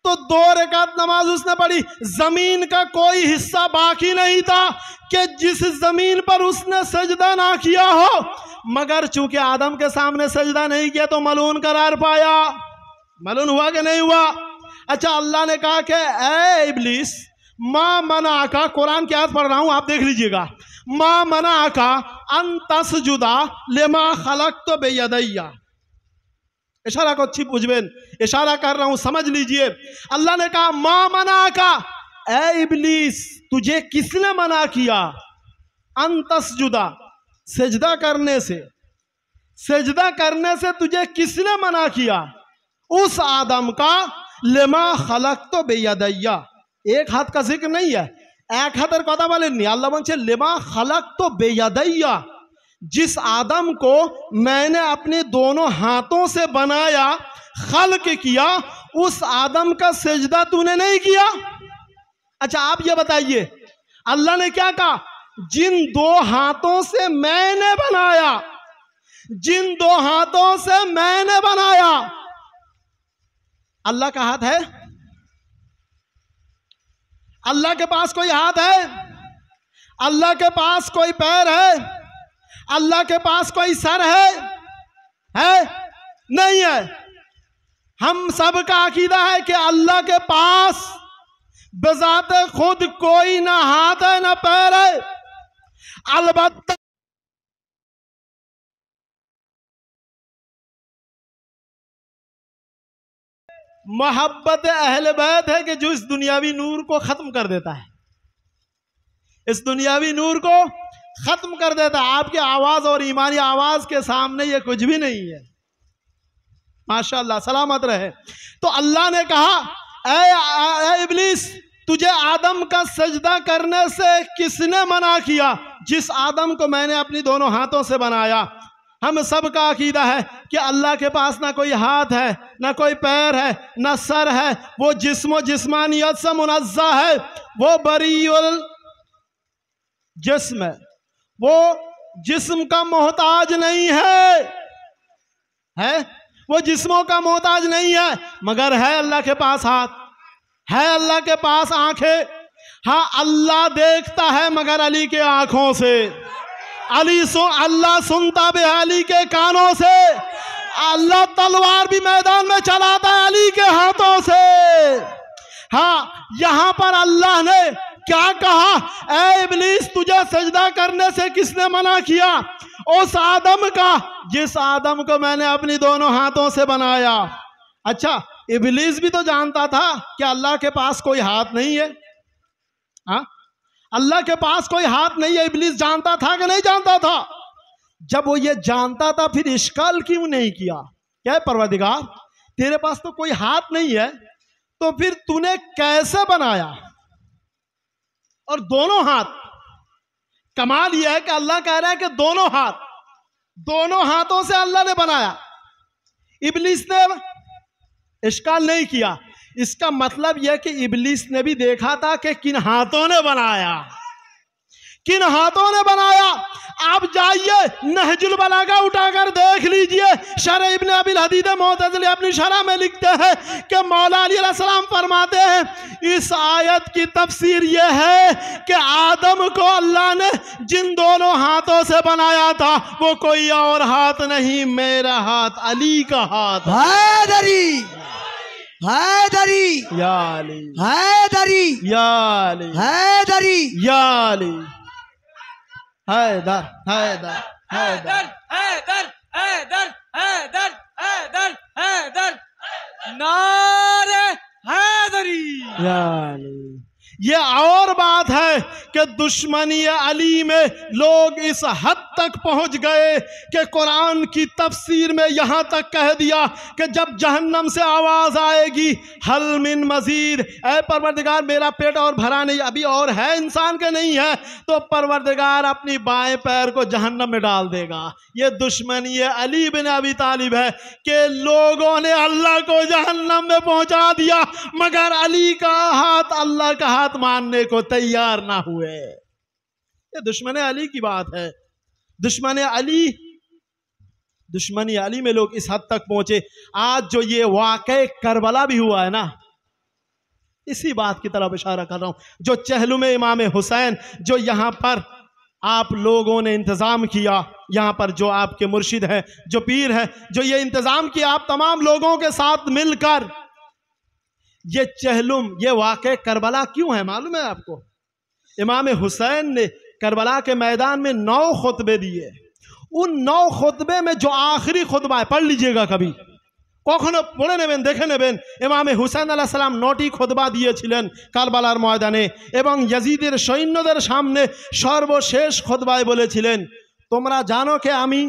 तो 2 रकात नमाज उसने पढ़ी। जमीन का कोई हिस्सा बाकी नहीं था कि जिस जमीन पर उसने सजदा ना किया हो, मगर चूंकि आदम के सामने सजदा नहीं किया तो मलून करार पाया। मलून हुआ कि नहीं हुआ? अच्छा, अल्लाह ने कहा कि ए इब्लिस, मां मना का, कुरान की आयत पढ़ रहा हूं, आप देख लीजिएगा। मां मना का अन तसजुदा लिमा खलक़तु बियदैया। इशारा को अच्छी बुझबेन, इशारा कर रहा हूं, समझ लीजिए। अल्लाह ने कहा मां मना का, ए इब्लिस तुझे किसने मना किया? अन तसजुदा, सजदा करने से तुझे किसने मना किया? उस आदम का लिमा खलक़तु बियदैया। एक हाथ का जिक्र नहीं है, एक हाथर कथा बोलेनনি। अल्लाह বলছে लिमा खलक़तु बियदैया, जिस आदम को मैंने अपने दोनों हाथों से बनाया, खल्क किया, उस आदम का सजदा तूने नहीं किया। अच्छा, आप ये बताइए अल्लाह ने क्या कहा? जिन 2 हाथों से मैंने बनाया, जिन 2 हाथों से मैंने बनाया। अल्लाह का हाथ है? अल्लाह के पास कोई हाथ है? अल्लाह के पास कोई पैर है? अल्लाह के पास कोई सर है? नहीं है। हम सब का अकीदा है कि अल्लाह के पास बजाते खुद कोई ना हाथ है ना पैर है। अलबत्ता मोहब्बत अहले बैत है कि जो इस दुनियावी नूर को खत्म कर देता है, इस दुनियावी नूर को खत्म कर देता है। आपकी आवाज और ईमानी आवाज के सामने ये कुछ भी नहीं है। माशाअल्लाह, सलामत रहे। तो अल्लाह ने कहा ए इब्लिस, तुझे आदम का सजदा करने से किसने मना किया? जिस आदम को मैंने अपनी दोनों हाथों से बनाया। हम सब का अकीदा है कि अल्लाह के पास ना कोई हाथ है, ना कोई पैर है, ना सर है। वो जिस्मानियत से मुनज़्ज़ा है, वो बरीउल जिस्म है, वो जिस्म का मोहताज नहीं है, वो जिस्मों का मोहताज नहीं है, मगर है अल्लाह के पास हाथ, है अल्लाह के पास आंखें। हाँ, अल्लाह देखता है मगर अली के आंखों से, अल्लाह सुनता भी अली के कानों से, अल्लाह तलवार भी मैदान में चलाता है अली के हाथों से। हाँ, यहां पर अल्लाह ने क्या कहा? ए इब्लीस, तुझे सजदा करने से किसने मना किया? उस आदम का जिस आदम को मैंने अपनी दोनों हाथों से बनाया। अच्छा, इब्लीस भी तो जानता था कि अल्लाह के पास कोई हाथ नहीं है। हाँ, अल्लाह के पास कोई हाथ नहीं है, इब्लीस जानता था कि नहीं जानता था? जब वो ये जानता था फिर इश्काल क्यों नहीं किया? क्या है परवरदिगार, तेरे पास तो कोई हाथ नहीं है, तो फिर तूने कैसे बनाया? और दोनों हाथ, कमाल यह है कि अल्लाह कह रहा है कि दोनों हाथों से अल्लाह ने बनाया। इब्लीस ने इश्काल नहीं किया। इसका मतलब यह कि इब्लीस ने भी देखा था कि किन हाथों ने बनाया, किन हाथों ने बनाया। आप जाइए नहजुल बलागा उठाकर देख लीजिए। शरह इब्न अबिल हदीद मुअतज़िली अपनी शरह में लिखते हैं कि मौला अली अलैहिस्सलाम फरमाते हैं इस आयत की तफसीर यह है कि आदम को अल्लाह ने जिन दोनों हाथों से बनाया था वो कोई और हाथ नहीं, मेरा हाथ, अली का हाथ। हैदरी हैदरी या अली, हैदरी या अली, हैदरी या अली, हैदर हैदर हैदर हैदर हैदर हैदर हैदर हैदर नारे हैदरी। या अली। ये और बात है कि दुश्मनी अली में लोग इस हद तक पहुंच गए कि कुरान की तफसीर में यहां तक कह दिया कि जब जहन्नम से आवाज आएगी हल मिन मजीद, ऐ परवरदिगार मेरा पेट और भरा नहीं, अभी और है, इंसान के नहीं है, तो परवरदिगार अपनी बाएं पैर को जहन्नम में डाल देगा। ये दुश्मनी अली बिन अबी तालिब है कि लोगों ने अल्लाह को जहन्नम में पहुंचा दिया मगर अली का हाथ, अल्लाह का हाथ मानने को तैयार ना हुए। ये दुश्मनी अली की बात है। दुश्मनी अली में लोग इस हद तक पहुंचे। आज जो ये वाक़या करबला भी हुआ है ना, इसी बात की तरफ इशारा कर रहा हूं। जो चहलू में इमाम हुसैन, जो यहां पर आप लोगों ने इंतजाम किया, यहां पर जो आपके मुर्शिद हैं, जो पीर हैं, जो ये इंतजाम किया आप तमाम लोगों के साथ मिलकर, ये चहलुम, ये वाक़या करबला क्यों है मालूम है आपको? इमाम हुसैन ने करबला के मैदान में 9 खुतबे दिए। उन 9 खुतबे में जो आखिरी खुतबा है, पढ़ लीजिएगा कभी, কখনো পড়ে নেবেন, দেখে নেবেন। ইমামে হুসাইন আলাইহিস সালাম 9টি খুতবা দিয়েছিলেন কারবালার ময়দানে এবং ইয়াজিদের সৈন্যদের সামনে সর্বশেষ খুতবায় বলেছিলেন, তোমরা জানো কে আমি,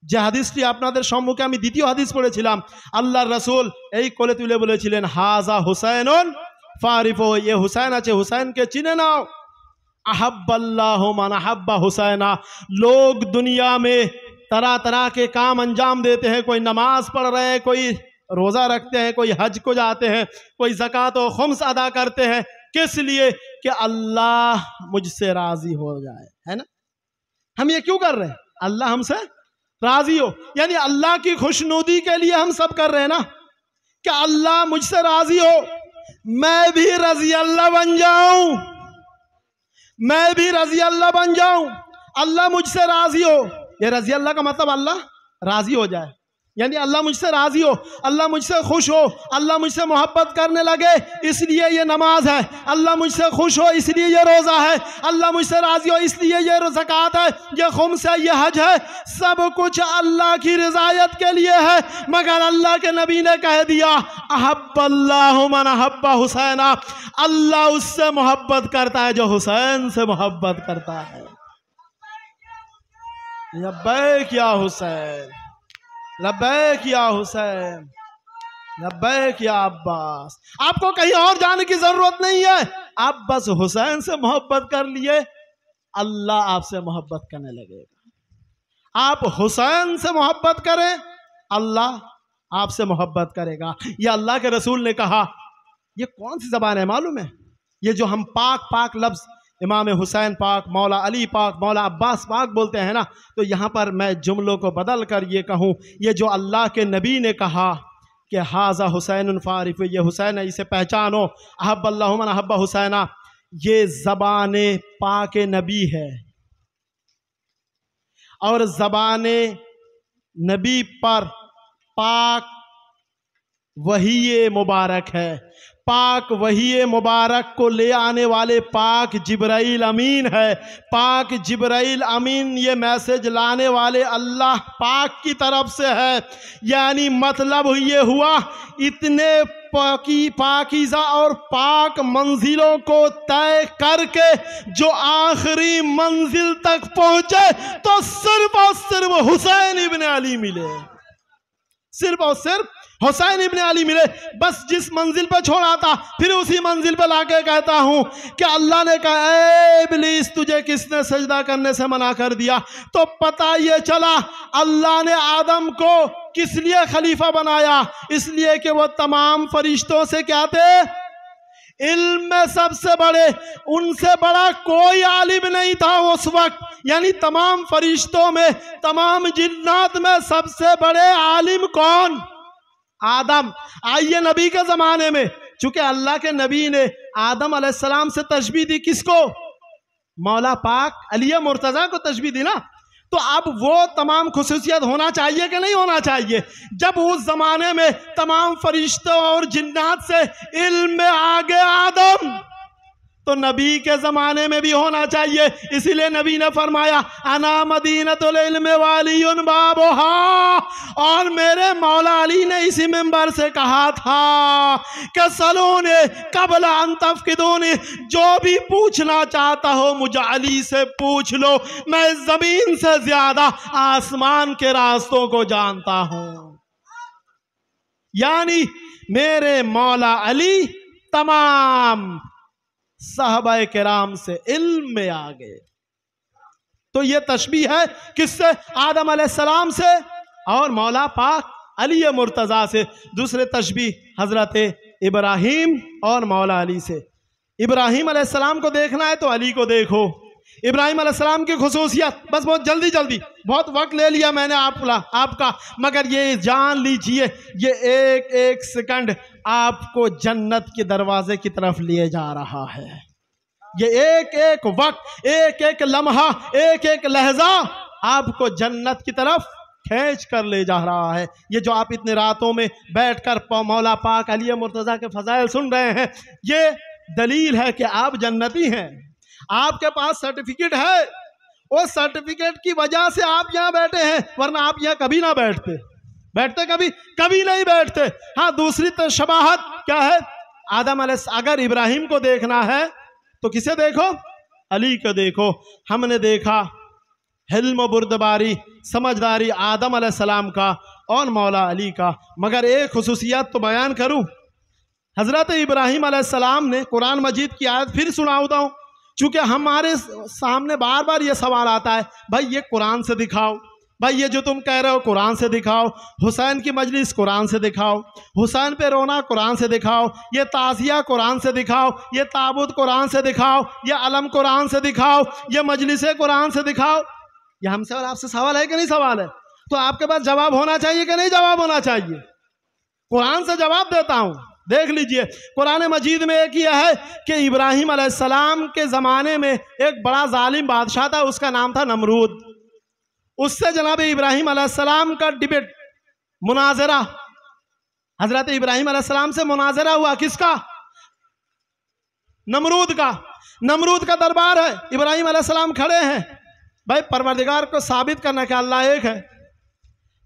যে হাদিসটি আপনাদের সম্মুখে আমি দ্বিতীয় হাদিস পড়েছিলাম, আল্লাহর রাসূল এই কোলে তুলে বলেছিলেন, হাজা হুসাইনুন ফারিফু, ये हुसैन আছে, हुसैन के चिने नाओ। अहब्बल्लाहु मन अहब्बा हुसैना। लोग दुनिया में तरह तरह के काम अंजाम देते हैं, कोई नमाज पढ़ रहे हैं, कोई रोज़ा रखते हैं, कोई हज को जाते हैं, कोई ज़कात और खुम्स अदा करते हैं, किस लिए? कि अल्लाह मुझसे राज़ी हो जाए, है ना। हम ये क्यों कर रहे हैं? अल्लाह हमसे राज़ी हो, यानी अल्लाह की खुशनुदी के लिए हम सब कर रहे हैं ना, कि अल्लाह मुझसे राज़ी हो, मैं भी रज़ी अल्लाह बन जाऊं, मैं भी रज़ी अल्लाह बन जाऊं, अल्लाह मुझसे राज़ी हो। ये रज़ी अल्लाह का मतलब अल्लाह राज़ी हो जाए, यानी अल्लाह मुझसे राज़ी हो, अल्लाह मुझसे खुश हो, अल्लाह मुझसे मोहब्बत करने लगे, इसलिए ये नमाज है। अल्लाह मुझसे खुश हो इसलिए ये रोज़ा है। अल्लाह मुझसे राज़ी हो इसलिए ये ज़कात है, ये खुम्स है, ये हज है। सब कुछ अल्लाह की रज़ायत के लिए है। मगर अल्लाह के नबी ने कह दिया, अहब्बल्लाहु मन अहब्बा हुसैना, अल्लाह उससे मोहब्बत करता है जो हुसैन से मोहब्बत करता है। लब्बैक या हुसैन, लब्बैक या हुसैन, लब्बैक या अब्बास। आपको कहीं और जाने की जरूरत नहीं है, आप बस हुसैन से मोहब्बत कर लिए, अल्लाह आपसे मोहब्बत करने लगेगा। आप हुसैन से मोहब्बत करें, अल्लाह आपसे मोहब्बत करेगा। ये अल्लाह के रसूल ने कहा। ये कौन सी जबान है मालूम है? ये जो हम पाक पाक लफ्ज़ इमाम हुसैन पाक, मौला अली पाक, मौला अब्बास पाक बोलते हैं ना, तो यहाँ पर मैं जुमलों को बदल कर ये कहूँ, ये जो अल्लाह के नबी ने कहा कि हाजा हुसैन फारिफ, ये हुसैन है, इसे पहचानो, अहब्बल्लाहु मन अहब्बा हुसैना, ये ज़बान पाक नबी है। और ज़बान नबी पर पाक वही मुबारक है। पाक वही मुबारक को ले आने वाले पाक जिब्राइल अमीन है। पाक जिब्राइल अमीन ये मैसेज लाने वाले अल्लाह पाक की तरफ से है। यानी मतलब ये हुआ, इतने पाकीज़ा और पाक मंजिलों को तय करके जो आखिरी मंजिल तक पहुंचे तो सिर्फ और सिर्फ हुसैन इब्न अली मिले, सिर्फ और सिर्फ हुसैन इब्न अली मिले, बस जिस मंजिल पे छोड़ा था फिर उसी मंजिल पे लाके कहता हूं कि अल्लाह ने कहा, ए इब्लीस तुझे किसने सजदा करने से मना कर दिया? तो पता ये चला अल्लाह ने आदम को किस लिए खलीफा बनाया, इसलिए कि वो तमाम फरिश्तों से क्या थे, इल्म में सबसे बड़े, उनसे बड़ा कोई आलिम नहीं था उस वक्त। यानी तमाम फरिश्तों में, तमाम जिन्नात में सबसे बड़े आलिम कौन? आदम। आइए नबी के जमाने में, चूंकि अल्लाह के नबी ने आदम अलैहिस्सलाम से तशबीह दी, किसको? मौला पाक अली मुर्तजा को तशबीह दी ना। तो अब वो तमाम खुसूसियत होना चाहिए कि नहीं होना चाहिए? जब उस जमाने में तमाम फरिश्तों और जिन्नात से इल्म में आगे आदम, तो नबी के जमाने में भी होना चाहिए। इसीलिए नबी ने फरमाया, अना मदीनतुल इल्म वालियुन बाबुहा, और मेरे मौला अली ने इसी मिंबर से कहा था कि सलूने कबल अन तफकिदूनी, जो भी पूछना चाहता हो मुझे अली से पूछ लो, मैं जमीन से ज्यादा आसमान के रास्तों को जानता हूं। यानी मेरे मौला अली तमाम साहबाए किराम से इल्म में आ गए। तो ये तशबीह है किससे? आदम अलैहिस्सलाम से और मौला पाक अली मुर्तजा से। दूसरे तशबीह हजरत इब्राहिम और मौला अली से। इब्राहिम अलैहिस्सलाम को देखना है तो अली को देखो। इब्राहिम अलैहिस्सलाम की खुसूसियत, बस बहुत जल्दी जल्दी, बहुत वक्त ले लिया मैंने आपका, मगर ये जान लीजिए, ये एक एक सेकंड आपको जन्नत के दरवाजे की तरफ लिए जा रहा है। ये एक एक वक्त, एक एक लम्हा, एक एक लहजा आपको जन्नत की तरफ खींच कर ले जा रहा है। ये जो आप इतने रातों में बैठकर मौला पाक अली मुर्तजा के फजाइल सुन रहे हैं, ये दलील है कि आप जन्नती हैं। आपके पास सर्टिफिकेट है, उस सर्टिफिकेट की वजह से आप यहाँ बैठे हैं, वरना आप यहाँ कभी ना बैठते। कभी नहीं बैठते। हाँ, दूसरी तो शबाहत क्या है? आदम अगर इब्राहिम को देखना है तो किसे देखो? अली को देखो। हमने देखा हिल्म बुर्दबारी, समझदारी आदम अलैहिस्सलाम का और मौला अली का, मगर एक खुसूसियत तो बयान करूं। हजरत इब्राहिम अलैहिस्सलाम ने, कुरान मजीद की आयत फिर सुनाता हूं, चूंकि हमारे सामने बार बार ये सवाल आता है, भाई ये कुरान से दिखाओ, भाई ये जो तुम कह रहे हो कुरान से दिखाओ, हुसैन की मजलिस कुरान से दिखाओ, हुसैन पे रोना कुरान से दिखाओ, ये ताज़िया कुरान से दिखाओ, ये ताबूत कुरान से दिखाओ, ये अलम कुरान से दिखाओ, ये मजलिस कुरान से दिखाओ। ये हमसे और आपसे सवाल है कि नहीं सवाल है? तो आपके पास जवाब होना चाहिए कि नहीं जवाब होना चाहिए? कुरान से जवाब देता हूँ। देख लीजिए, कुरान मजीद में एक यह है कि इब्राहिम अलैहिस्सलाम के ज़माने में एक बड़ा जालिम बादशाह था, उसका नाम था नमरूद। उससे जनाब इब्राहिम अलैहिस्सलाम का डिबेट, मुनाजरा, हजरत इब्राहिम अलैहिस्सलाम से मुनाजरा हुआ। किसका? नमरूद का। नमरूद का दरबार है, इब्राहिम अलैहिस्सलाम खड़े हैं, भाई परवरदिगार को साबित करना कि अल्लाह एक है।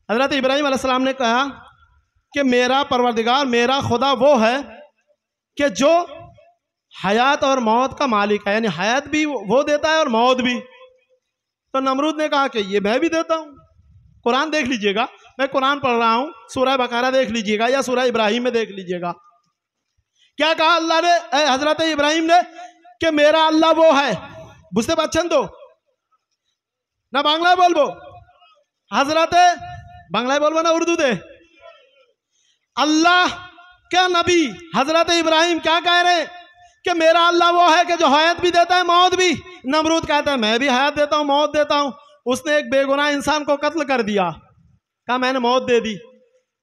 हजरत इब्राहिम अलैहिस्सलाम ने कहा कि मेरा परवरदिगार, मेरा खुदा वो है कि जो हयात और मौत का मालिक है, यानी हयात भी वो देता है और मौत भी। तो नमरूद ने कहा कि ये मैं भी देता हूँ। कुरान देख लीजिएगा, मैं कुरान पढ़ रहा हूँ, सूरह बकरा देख लीजिएगा या सूरह इब्राहिम में देख लीजिएगा। क्या कहा अल्लाह ने, हजरत इब्राहिम ने, कि मेरा अल्लाह वो है, बुझते बच्चन तो ना बांग्ला बोलबो, हजरत बांग्ला बोलबो ना उर्दू दे। अल्लाह क्या नबी हजरत इब्राहिम क्या कह रहे हैं कि मेरा अल्लाह वो है कि जो हयात भी देता है मौत भी। नमरूद कहता है मैं भी हयात देता हूँ, मौत देता हूँ। उसने एक बेगुनाह इंसान को कत्ल कर दिया, कहा मैंने मौत दे दी।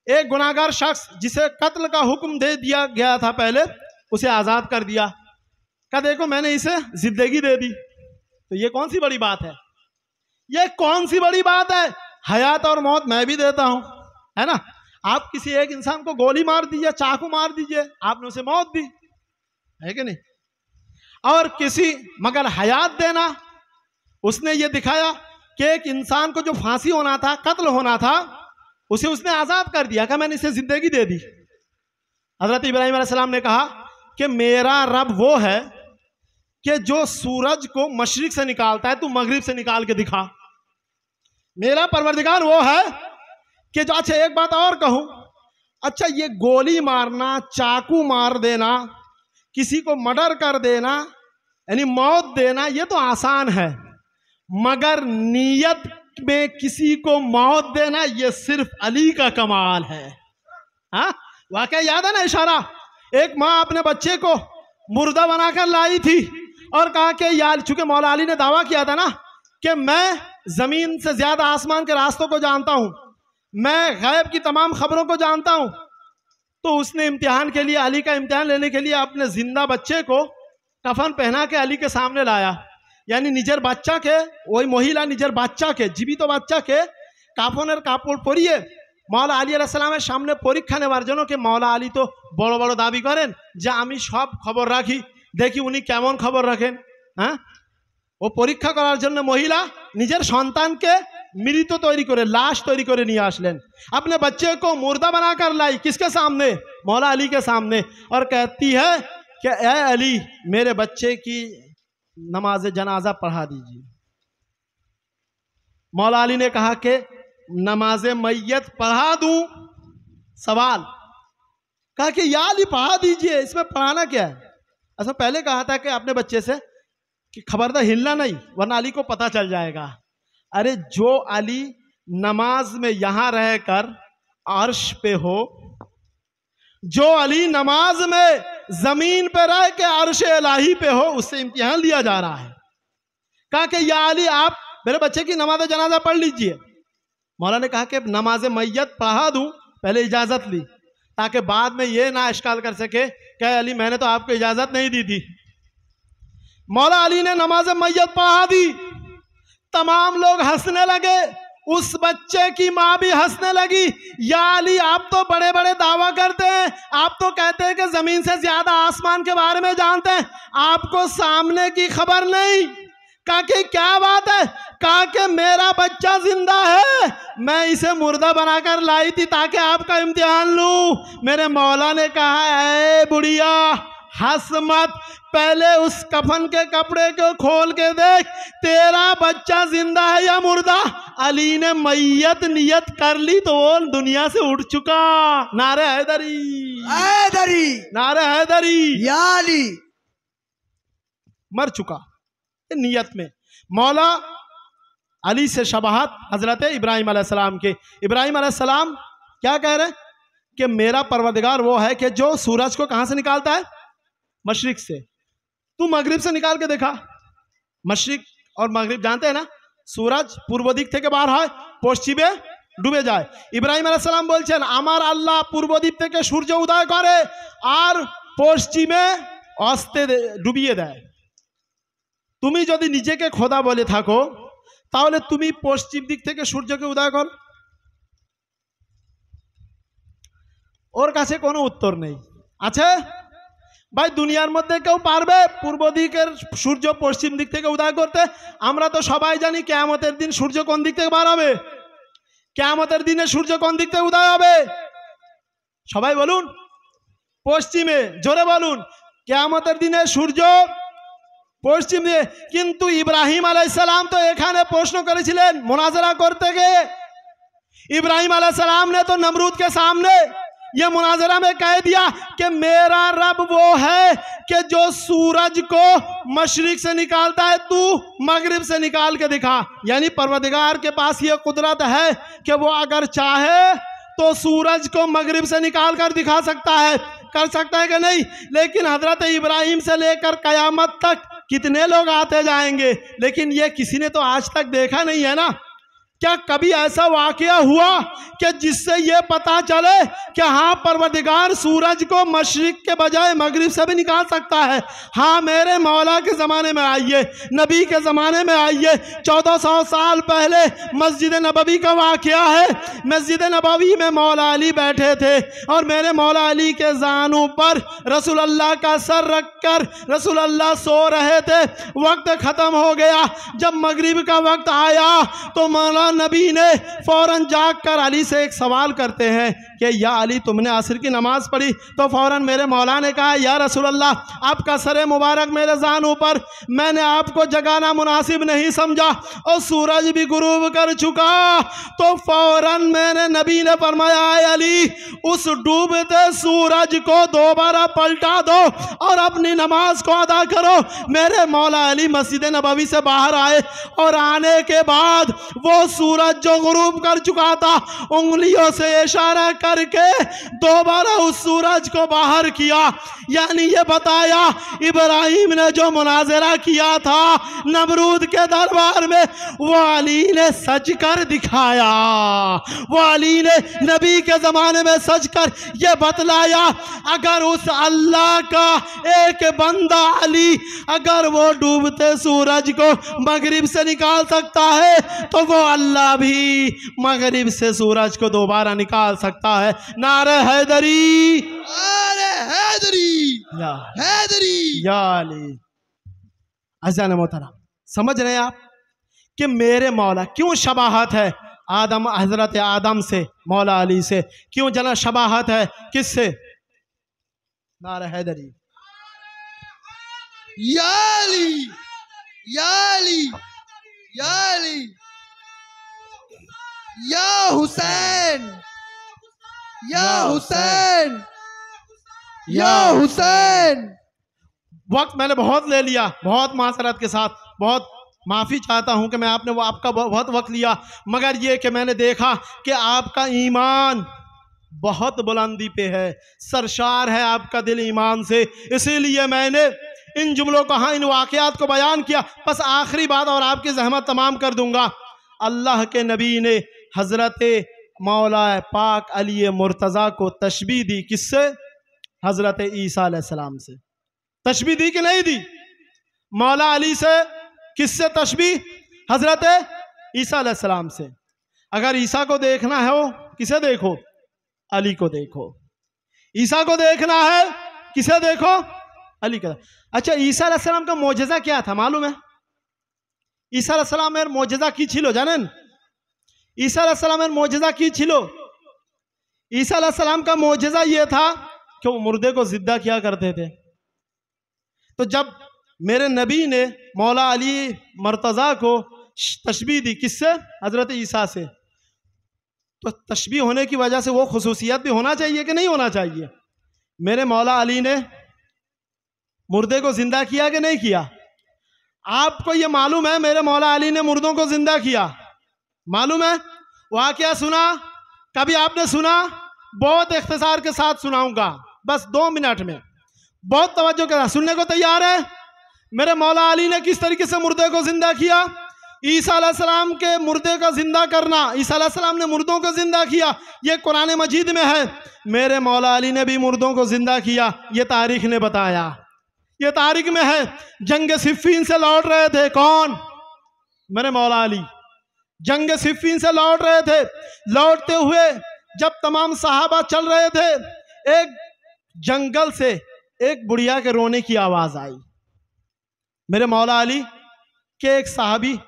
एक गुनाहगार शख्स जिसे कत्ल का हुक्म दे दिया गया था पहले, उसे आज़ाद कर दिया, कहा देखो मैंने इसे जिंदगी दे दी। तो ये कौन सी बड़ी बात है? ये कौन सी बड़ी बात है? हयात और मौत मैं भी देता हूँ, है ना। आप किसी एक इंसान को गोली मार दीजिए, चाकू मार दीजिए, आपने उसे मौत दी, है कि नहीं। और किसी, मगर हयात देना, उसने ये दिखाया कि एक इंसान को जो फांसी होना था, कत्ल होना था, उसे उसने आज़ाद कर दिया, कहा मैंने इसे जिंदगी दे दी। हजरत इब्राहिम अलैहिस्सलाम ने कहा कि मेरा रब वो है कि जो सूरज को मशरिक से निकालता है, तू मगरिब से निकाल के दिखा। मेरा परवरदिगार वो है कि जो, अच्छा एक बात और कहूं, अच्छा, ये गोली मारना, चाकू मार देना, किसी को मर्डर कर देना, यानी मौत देना, ये तो आसान है, मगर नीयत में किसी को मौत देना, ये सिर्फ अली का कमाल है। हाँ, वाकया याद है ना इशारा, एक माँ अपने बच्चे को मुर्दा बनाकर लाई थी और कहा कि यार, चूंकि मौला अली ने दावा किया था ना कि मैं जमीन से ज्यादा आसमान के रास्तों को जानता हूं, मैं गैब की तमाम खबरों को जानता हूं, तो उसने इम्तिहान के लिए, अली का इम्तिहान लेने के लिए अपने जिंदा बच्चे को कफन पहना के अली के सामने लाया। यानी निजर बाच्चाके, ওই মহিলা নিজের বাচ্চাকে, জীবিত বাচ্চাকে কাফনের কাপড় পরিয়ে মওলা আলী আলাইহিস সালামের সামনে পরীক্ষা নেওয়ার জন্য, কে মওলা আলী তো বড় বড় দাবি করেন যে আমি সব খবর রাখি, দেখি উনি কেমন খবর রাখেন। হ্যাঁ, ও পরীক্ষা করার জন্য মহিলা নিজের সন্তানকে মৃত তৈরি করে, লাশ তৈরি করে নিয়ে আসলেন, अपने बच्चे को मुर्दा बनाकर लाई, किसके सामने? मौला अली के सामने, और कहती है कि ए अली, मेरे बच्चे की नमाज जनाजा पढ़ा दीजिए। मौला अली ने कहा कि नमाज मैयत पढ़ा दूं? सवाल, कहा कि या अली पढ़ा दीजिए, इसमें पढ़ाना क्या है? ऐसा पहले कहा था कि अपने बच्चे से कि खबरदार हिलना नहीं, वरना अली को पता चल जाएगा। अरे जो अली नमाज में यहां रहकर अर्श पे हो, जो अली नमाज में जमीन पे रह के अर्श इलाही पे हो, उससे इम्तिहान लिया जा रहा है। कहा कि या अली, आप मेरे बच्चे की नमाज जनाजा पढ़ लीजिए। मौला ने कहा कि नमाज मैयत पढ़ा दूं, पहले इजाजत ली, ताकि बाद में ये ना इश्काल कर सके कि अली मैंने तो आपको इजाजत नहीं दी थी। मौला अली ने नमाज मैयत पढ़ा दी, तमाम लोग हंसने लगे, उस बच्चे की माँ भी हंसने लगी। या अली, आप तो बड़े बड़े दावा करते हैं, आप तो कहते हैं कि जमीन से ज्यादा आसमान के बारे में जानते हैं, आपको सामने की खबर नहीं। कहा कि क्या बात है? कहा कि मेरा बच्चा जिंदा है, मैं इसे मुर्दा बनाकर लाई थी ताकि आपका इम्तिहान लूं। मेरे मौला ने कहा, ऐ बुढ़िया, हंस मत, पहले उस कफन के कपड़े को खोल के देख, तेरा बच्चा जिंदा है या मुर्दा? अली ने मैयत नियत कर ली तो वो दुनिया से उठ चुका। नारे हैदरी, हैदरी, नारे हैदरी, या अली, मर चुका नियत में। मौला अली से शबाहत हजरत इब्राहिम अलैहिस्सलाम के। इब्राहिम अलैहिस्सलाम क्या कह रहे हैं कि मेरा परवरदिगार वो है कि जो सूरज को कहां से निकालता है? मशरिक से। तू मगरिब से निकाल के देखा। मशरिक और मगरिब जानते हैं ना, सूरज पूर्व दिक থেকে বার হয়, পশ্চিমে ডুবে যায়। ইব্রাহিম আলাইহিস সালাম বলছেন, আমার আল্লাহ পূর্ব দিক থেকে সূর্য উদয় করে আর পশ্চিমে অস্তে ডুবিয়ে দেয়। তুমি যদি নিজেকে খোদা বলে থাকো, তাহলে তুমি পশ্চিম দিক থেকে সূর্যকে উদয় করো। ওর কাছে কোনো উত্তর নেই। আছে ভাই, দুনিয়ার মধ্যে কেউ পারবে পূর্ব দিকের সূর্য পশ্চিম দিক থেকে উদয় করতে? আমরা তো সবাই জানি কিয়ামতের দিন সূর্য কোন দিক থেকে বার হবে। কিয়ামতের দিনে সূর্য কোন দিক থেকে উদয় হবে? সবাই বলুন, পশ্চিমে। জোরে বলুন, কিয়ামতের দিনে সূর্য পশ্চিম দিয়ে। কিন্তু ইব্রাহিম আলাইহিস সালাম তো এখানে প্রশ্ন করেছিলেন মুনাজারা করতে গিয়ে। इब्राहिम अलैहिस्सलाम ने तो नमरूद के सामने ये मुनाजरा में कह दिया कि मेरा रब वो है कि जो सूरज को मशरिक से निकालता है, तू मगरिब से निकाल के दिखा। यानी परवरदिगार के पास ये कुदरत है कि वो अगर चाहे तो सूरज को मगरिब से निकाल कर दिखा सकता है। कर सकता है कि नहीं? लेकिन हजरत इब्राहिम से लेकर कयामत तक कितने लोग आते जाएंगे, लेकिन ये किसी ने तो आज तक देखा नहीं है ना। क्या कभी ऐसा वाकया हुआ कि जिससे ये पता चले कि हाँ परवरदिगार सूरज को मशरिक के बजाय मगरिब से भी निकाल सकता है? हाँ, मेरे मौला के ज़माने में आइए, नबी के ज़माने में आइए। 1400 साल पहले मस्जिद नबवी का वाकया है। मस्जिद नबवी में मौला अली बैठे थे और मेरे मौला अली के जानू पर रसूल अल्लाह का सर रखकर रसूल अल्लाह सो रहे थे। वक्त ख़त्म हो गया। जब मगरिब का वक्त आया तो मौला नबी ने फौरन जाग कर अली से एक सवाल करते हैं कि या अली, तुमने असर की नमाज पढ़ी? तो फौरन मेरे मौला ने कहा, या रसूल अल्लाह, आपका सर मुबारक मेरे ज़ानू पर, मैंने आपको जगाना मुनासिब नहीं समझा और सूरज भी गुरूब कर चुका। तो फौरन मैंने नबी ने फरमाया, अली, उस डूबते सूरज को दोबारा पलटा दो और अपनी नमाज को अदा करो। मेरे मौला अली मस्जिद नबवी से बाहर आए और आने के बाद वो सूरज जो गुरूब कर चुका था, उंगलियों से इशारा करके दोबारा उस सूरज को बाहर किया। यानी ये बताया, इब्राहिम ने जो मुनाजरा किया था नमरूद के दरबार में, वो अली ने सच कर दिखाया। वो अली ने नबी के ज़माने में सच कर ये बतलाया, अगर उस अल्लाह का एक बंदा अली, अगर वो डूबते सूरज को मगरिब से निकाल सकता है, तो वो अल्लाह भी मगरिब से सूरज को दोबारा निकाल सकता है। नारे हैदरी, नारे हैदरी, हैदरी, या अली। अज़ान मोहतरम, समझ रहे हैं आप कि मेरे मौला क्यों शबाहत है आदम, हजरत आदम से, मौला अली से क्यों जना शबाहत है? किससे? नारे हैदरी, या अली, या अली, या अली, या हुसैन, या हुसैन, या हुसैन। वक्त मैंने बहुत ले लिया, बहुत मासरत के साथ, बहुत माफ़ी चाहता हूं कि मैं आपने वो आपका बहुत वक्त लिया, मगर ये कि मैंने देखा कि आपका ईमान बहुत बुलंदी पे है, सरशार है आपका दिल ईमान से, इसीलिए मैंने इन जुमलों को, हाँ, इन वाक़यात को बयान किया। बस आखिरी बात और आपकी ज़हमत तमाम कर दूंगा। अल्लाह के नबी ने हज़रत मौला पाक अली मुर्तज़ा को तशबीह दी। किससे? हज़रत ईसा अलैहिस्सलाम से। तशबीह दी कि नहीं दी? मौला अली से किससे तशबीह? हज़रत ईसा अलैहिस्सलाम से। अगर ईसा को देखना है, वो किसे देखो? अली को देखो। ईसा को देखना है, किसे देखो? अली का। अच्छा, ईसा अलैहिस्सलाम का मोजज़ा क्या था मालूम है? ईसा अलैहिस्सलाम एর मोजज़ा কি ছিল জানেন? ईसा अलैहिस्सलाम एর मोजज़ा কি ছিল? ईसा अलैहिस्सलाम का मोजज़ा ये था कि वो मुर्दे को जिंदा किया करते थे। तो जब मेरे नबी ने मौला अली मुर्तज़ा को तशबीह दी, किससे? हज़रत ईसा से। तो तशबीह होने की वजह से वो खुसूसियत भी होना चाहिए कि नहीं होना चाहिए? मेरे मौला अली ने मुर्दे को जिंदा किया कि नहीं किया? आपको ये मालूम है मेरे मौला अली ने मुर्दों को जिंदा किया? मालूम है? वाक़या सुना? कभी आपने सुना? बहुत इख्तिसार के साथ सुनाऊंगा, बस 2 मिनट में। बहुत तवज्जो के साथ सुनने को तैयार है? मेरे मौला अली ने किस तरीके से मुर्दे को जिंदा किया? ईसा अलैहिस्सलाम के मुर्दे का जिंदा करना, ईसा अलैहिस्सलाम ने मुर्दों को जिंदा किया, ये कुरान मजीद में है। मेरे मौला अली ने भी मुर्दों को जिंदा किया, ये तारीख ने बताया, ये तारीख में है। जंग सिफ़ीन से लौट रहे थे, कौन? मेरे मौला अली जंग सिफ़ीन से लौट रहे थे। लौटते हुए जब तमाम सहाबा चल रहे थे, एक जंगल से एक बुढ़िया के रोने की आवाज आई। मेरे मौला अली के एक साहबी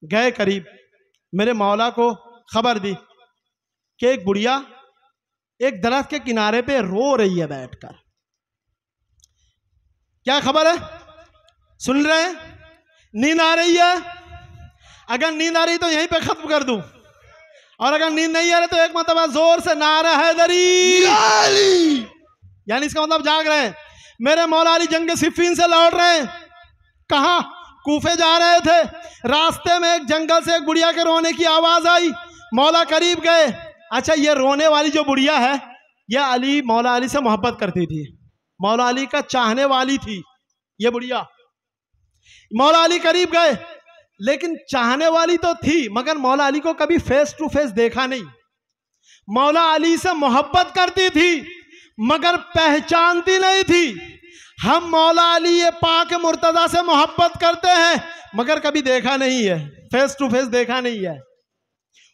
गए करीब, मेरे मौला को खबर दी कि एक बुढ़िया एक दरख्त के किनारे पे रो रही है बैठकर। क्या खबर है? सुन रहे हैं? नींद आ रही है? अगर नींद आ रही तो यहीं पे खत्म कर दूं, और अगर नींद नहीं आ रही तो एक मतलब जोर से नारा हैदरी, यानी इसका मतलब जाग रहे हैं। मेरे मौला अली जंग सिफ़ीन से लौट रहे हैं। कहां? कूफे जा रहे थे। रास्ते में एक जंगल से एक बुढ़िया के रोने की आवाज आई। मौला करीब गए। अच्छा, ये रोने वाली जो बुढ़िया है, यह अली, मौला अली से मोहब्बत करती थी, मौला अली का चाहने वाली थी ये बुढ़िया। मौला अली करीब गए, लेकिन चाहने वाली तो थी, मगर मौला अली को कभी फेस टू फेस देखा नहीं। मौला अली से मोहब्बत करती थी, मगर पहचानती नहीं थी। हम मौला अली ये पाक मुर्तज़ा से मोहब्बत करते हैं, मगर कभी देखा नहीं है, फेस टू फेस देखा नहीं है।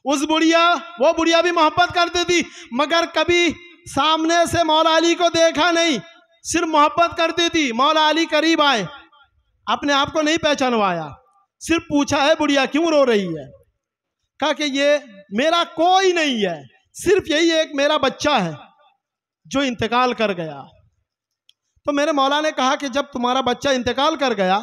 उस बुढ़िया, वो बुढ़िया भी मोहब्बत करती थी, मगर कभी सामने से मौला अली को देखा नहीं, सिर्फ मोहब्बत करती थी। मौला अली करीब आए, अपने आप को नहीं पहचानवाया, सिर्फ पूछा है बुढ़िया क्यों रो रही है? कहा कि ये मेरा कोई नहीं है, सिर्फ यही एक मेरा बच्चा है जो इंतकाल कर गया। तो मेरे मौला ने कहा कि जब तुम्हारा बच्चा इंतकाल कर गया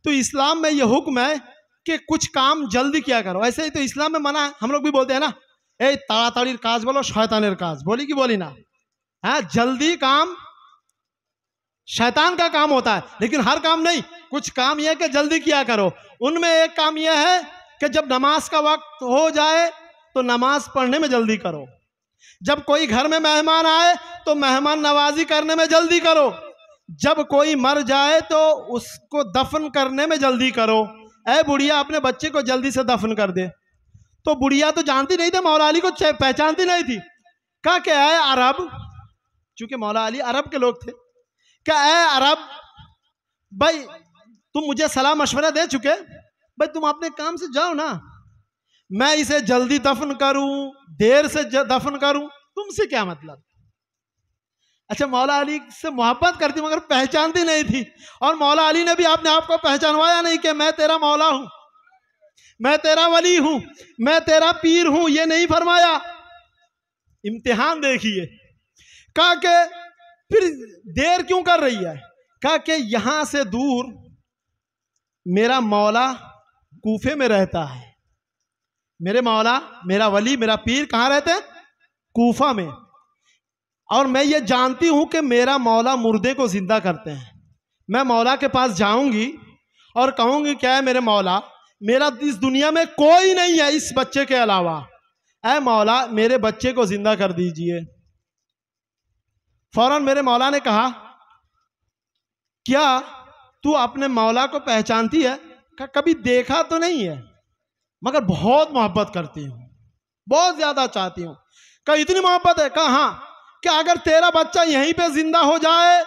तो इस्लाम में ये हुक्म है कि कुछ काम जल्दी किया करो। ऐसे ही तो इस्लाम में मना है, हम लोग भी बोलते हैं ना, ए ताड़ाताड़ी काज बोलो शैतानेर काज, बोली कि बोली ना। हाँ, जल्दी काम शैतान का काम होता है, लेकिन हर काम नहीं, कुछ काम यह है कि जल्दी किया करो। उनमें एक काम यह है कि जब नमाज का वक्त हो जाए तो नमाज पढ़ने में जल्दी करो। जब कोई घर में मेहमान आए तो मेहमान नवाजी करने में जल्दी करो। जब कोई मर जाए तो उसको दफन करने में जल्दी करो। ऐ बुढ़िया अपने बच्चे को जल्दी से दफन कर दे। तो बुढ़िया तो जानती नहीं थी, मौला अली को पहचानती नहीं थी। कहा कि ऐ अरब, चूंकि मौला अली अरब के लोग थे, क्या ऐ अरब भाई तुम मुझे सलाह मशवरा दे चुके, भाई तुम अपने काम से जाओ ना, मैं इसे जल्दी दफन करूं देर से दफन करूं, तुमसे क्या मतलब। अच्छा, मौला अली से मोहब्बत करती मगर पहचानती नहीं थी। और मौला अली ने भी अपने आप को पहचानवाया नहीं कि मैं तेरा मौला हूं, मैं तेरा वली हूं, मैं तेरा पीर हूं, ये नहीं फरमाया। इम्तिहान देखिए। कहा कि फिर देर क्यों कर रही है। कहा कि यहां से दूर मेरा मौला कूफे में रहता है। मेरे मौला, मेरा वली, मेरा पीर कहां रहते हैं? कूफा में। और मैं ये जानती हूं कि मेरा मौला मुर्दे को जिंदा करते हैं। मैं मौला के पास जाऊंगी और कहूंगी क्या है मेरे मौला, मेरा इस दुनिया में कोई नहीं है इस बच्चे के अलावा, ऐ मौला मेरे बच्चे को जिंदा कर दीजिए। फौरन मेरे मौला ने कहा, क्या तू अपने मौला को पहचानती है? कभी देखा तो नहीं है मगर बहुत मोहब्बत करती हूं, बहुत ज्यादा चाहती हूं। कहा इतनी मोहब्बत है? कहा हाँ। क्या अगर तेरा बच्चा यहीं पे जिंदा हो जाए,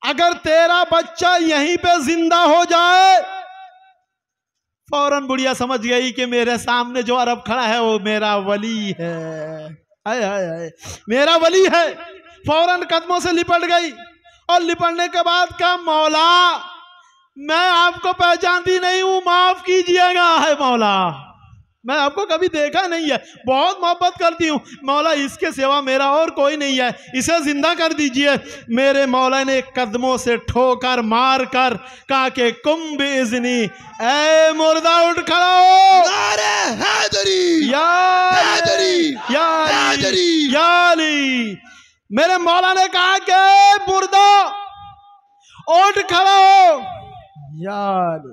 अगर तेरा बच्चा यहीं पे जिंदा हो जाए। फौरन बुढ़िया समझ गई कि मेरे सामने जो अरब खड़ा है वो मेरा वली है। आए आए आए, मेरा वली है। फौरन कदमों से लिपट गई और लिपटने के बाद कहा, मौला मैं आपको पहचानती नहीं हूं, माफ कीजिएगा। है मौला, मैं आपको कभी देखा नहीं है, बहुत मोहब्बत करती हूँ मौला, इसके सिवा मेरा और कोई नहीं है, इसे जिंदा कर दीजिए। मेरे मौला ने कदमों से ठोकर मार कर कहा कि कुम बिइज़्नी, ऐ मुर्दा उठ खड़ा हो। नारे हैदरी, या हैदरी, या हैदरी। या अली। मेरे मौला ने कहा कि मुर्दा उठ खड़ा हो। या अली,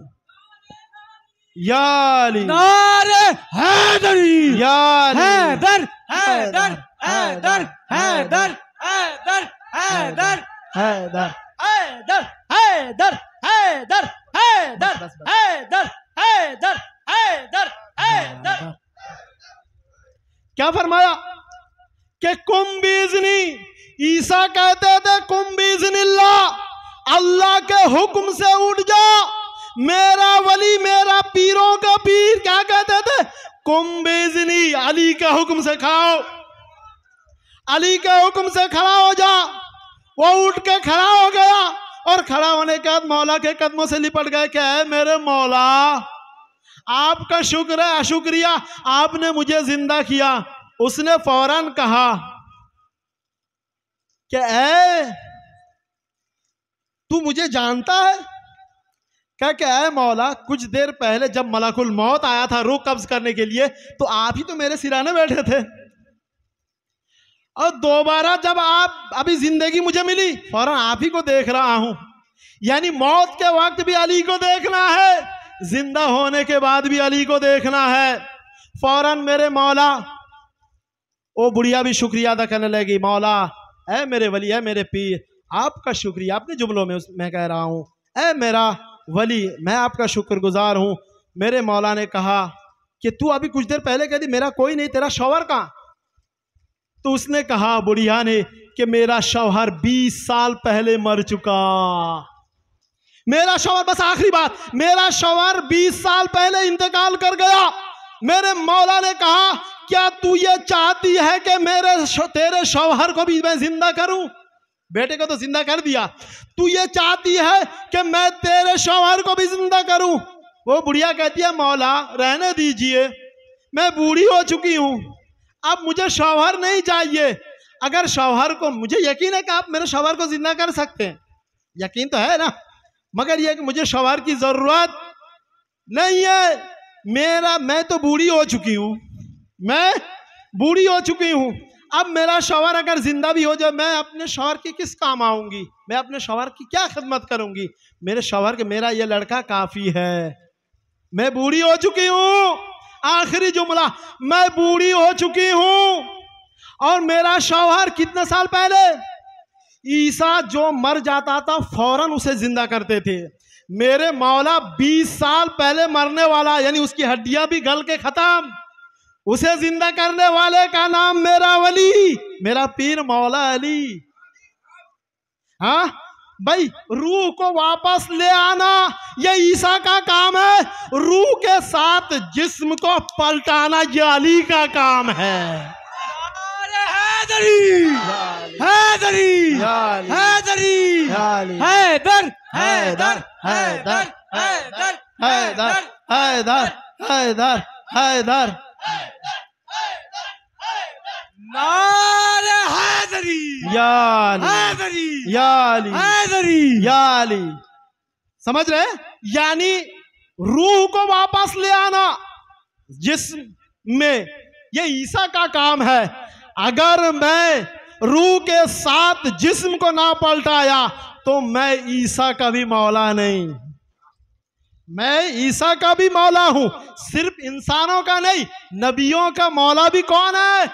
या अली, नारे हैदरी, या अली। हैदर हैदर हैदर हैदर हैदर हैदर हैदर, हैदर हैदर हैदर हैदर हैदर हैदर हैदर हैदर। क्या फरमाया कि कुम बिइज़्नी। ईसा कहते थे कुम बिइज़्निल्लाह, अल्लाह के हुक्म से उठ जा। मेरा वली, मेरा पीरों का पीर क्या कहते थे? कुम बिइज़्नी, अली के हुक्म से खड़ा हो, अली के हुक्म से खड़ा हो जा। वो उठ के खड़ा हो गया और खड़ा होने के बाद मौला के कदमों से लिपट गए। क्या है मेरे मौला, आपका शुक्र है, शुक्रिया, आपने मुझे जिंदा किया। उसने फौरन कहा कि ऐ तू मुझे जानता है? क्या ऐ मौला, कुछ देर पहले जब मलकुल मौत आया था रूह कब्ज करने के लिए तो आप ही तो मेरे सिराने बैठे थे, और दोबारा जब आप अभी जिंदगी मुझे मिली फौरन आप ही को देख रहा हूं। यानी मौत के वक्त भी अली को देखना है, जिंदा होने के बाद भी अली को देखना है। फौरन मेरे मौला, वो बुढ़िया भी शुक्रिया अदा करने लगी। मौला ऐ मेरे वली, है मेरे पीर, आपका शुक्रिया। अपने जुमलों में मैं कह रहा हूं, ऐ मेरा वली, मैं आपका शुक्रगुजार हूं। मेरे मौला ने कहा कि तू अभी कुछ देर पहले कहती मेरा कोई नहीं, तेरा शौहर कहां? तो उसने कहा, बुढ़िया ने, कि मेरा शौहर 20 साल पहले मर चुका। मेरा शौहर, बस आखिरी बात, मेरा शौहर 20 साल पहले इंतकाल कर गया। मेरे मौला ने कहा, क्या तू ये चाहती है कि तेरे शौहर को भी मैं जिंदा करूं? बेटे को तो जिंदा कर दिया, तू ये चाहती है कि मैं तेरे शौहर को भी जिंदा करूं? वो बुढ़िया कहती है, मौला रहने दीजिए, मैं बूढ़ी हो चुकी हूँ, अब मुझे शौहर नहीं चाहिए। अगर शौहर को, मुझे यकीन है कि आप मेरे शौहर को जिंदा कर सकते हैं, यकीन तो है ना, मगर यह कि मुझे शौहर की जरूरत नहीं है। मैं तो बूढ़ी हो चुकी हूँ, मैं बूढ़ी हो चुकी हूँ। अब मेरा शौहर अगर जिंदा भी हो जाए, मैं अपने शौहर की किस काम आऊंगी? मैं अपने शौहर की क्या खिदमत करूंगी? मेरे शौहर के मेरा ये लड़का काफी है। मैं बूढ़ी हो चुकी हूँ, आखिरी जुमला, मैं बूढ़ी हो चुकी हूँ। और मेरा शौहर कितने साल पहले, ईसा जो मर जाता था फौरन उसे जिंदा करते थे। मेरे मौला 20 साल पहले मरने वाला, यानी उसकी हड्डियां भी गल के खत्म, उसे जिंदा करने वाले का नाम मेरा वली, मेरा पीर मौला अली। हाँ भाई, रूह को वापस ले आना ये ईसा का काम है, रूह के साथ जिस्म को पलटाना ये अली का काम है। हैदरी हैदरी हैदरी हैदर हैदर हैदर हैदर हैदर हैदर हैदर हैदर नारे हैदरी या अली हैदरी या अली हैदरी या अली। समझ रहे? यानी रूह को वापस ले आना जिस्म में, ये ईसा का काम है। अगर मैं रूह के साथ जिस्म को ना पलटाया तो मैं ईसा का भी मौला नहीं। मैं ईसा का भी मौला हूं, सिर्फ इंसानों का नहीं, नबियों का मौला भी कौन है?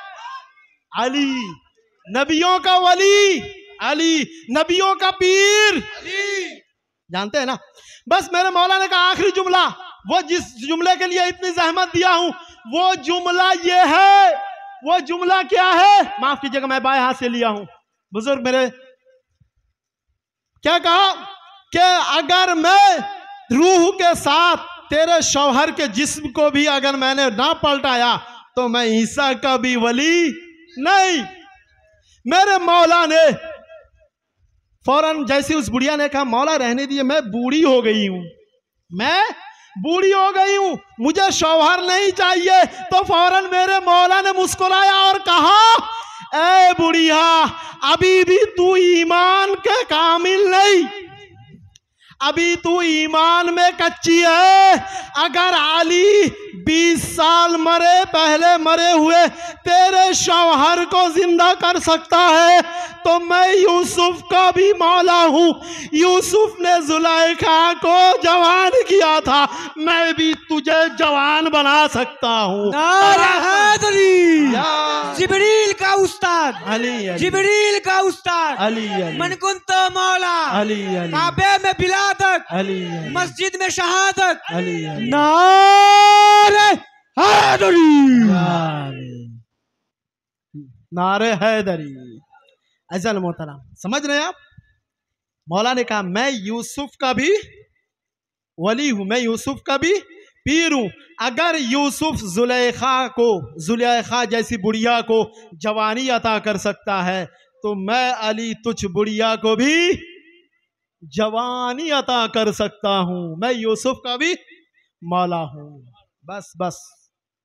अली। नबियों का वली अली, नबियों का पीर अली। जानते हैं ना? बस मेरे मौला ने कहा आखिरी जुमला, वो जिस जुमले के लिए इतनी जहमत दिया हूं, वो जुमला ये है। वो जुमला क्या है? माफ कीजिएगा, मैं बाएं हाथ से लिया हूं। बुजुर्ग मेरे क्या कहा कि अगर मैं रूह के साथ तेरे शौहर के जिस्म को भी अगर मैंने ना पलटाया तो मैं ईसा का भी वली नहीं। मेरे मौला ने फौरन, जैसे उस बुढ़िया ने कहा मौला रहने दिए, मैं बूढ़ी हो गई हूं, मैं बूढ़ी हो गई हूं, मुझे शौहर नहीं चाहिए, तो फौरन मेरे मौला ने मुस्कुराया और कहा ए बुढ़िया, अभी भी तू ईमान के कामिल नहीं, अभी तू ईमान में कच्ची है। अगर अली 20 साल पहले मरे हुए तेरे शौहर को जिंदा कर सकता है तो मैं यूसुफ का भी मौला हूं। यूसुफ ने जुलेखा को जवान किया था, मैं भी तुझे जवान बना सकता हूं। जिब्रील का उस्ताद अली, जिब्रील का उस्ताद अली, मन कुंतो मौला अली, काबे में बिलादत, अली, मस्जिद में शहादत, अली, नारे हैदरी, नारे हैदरी। अज़ल मोहतरम, समझ रहे हैं आप? मौला ने कहा मैं यूसुफ का भी वली हूं, मैं यूसुफ का भी पीर हूं। अगर यूसुफ जुलेखा जैसी बुढ़िया को जवानी अता कर सकता है तो मैं अली तुझ बुढ़िया को भी जवानी अता कर सकता हूं। मैं यूसुफ का भी मौला हूं। बस बस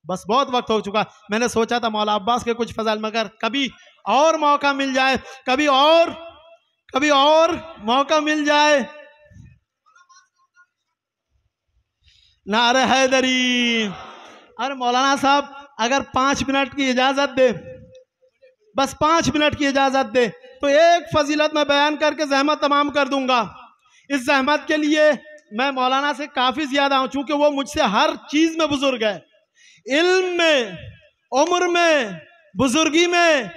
बस, बहुत वक्त हो चुका। मैंने सोचा था मौला अब्बास के कुछ फजाइल, मगर कभी और मौका मिल जाए, कभी और मौका मिल जाए। नारे हैदरी। अरे मौलाना साहब, अगर 5 मिनट की इजाजत दे, बस 5 मिनट की इजाजत दे, तो एक फजीलत मैं बयान करके जहमत तमाम कर दूंगा। इस जहमत के लिए मैं मौलाना से काफी ज्यादा हूं, चूंकि वो मुझसे हर चीज में बुजुर्ग है, इल्म में, उम्र में, बुजुर्गी में,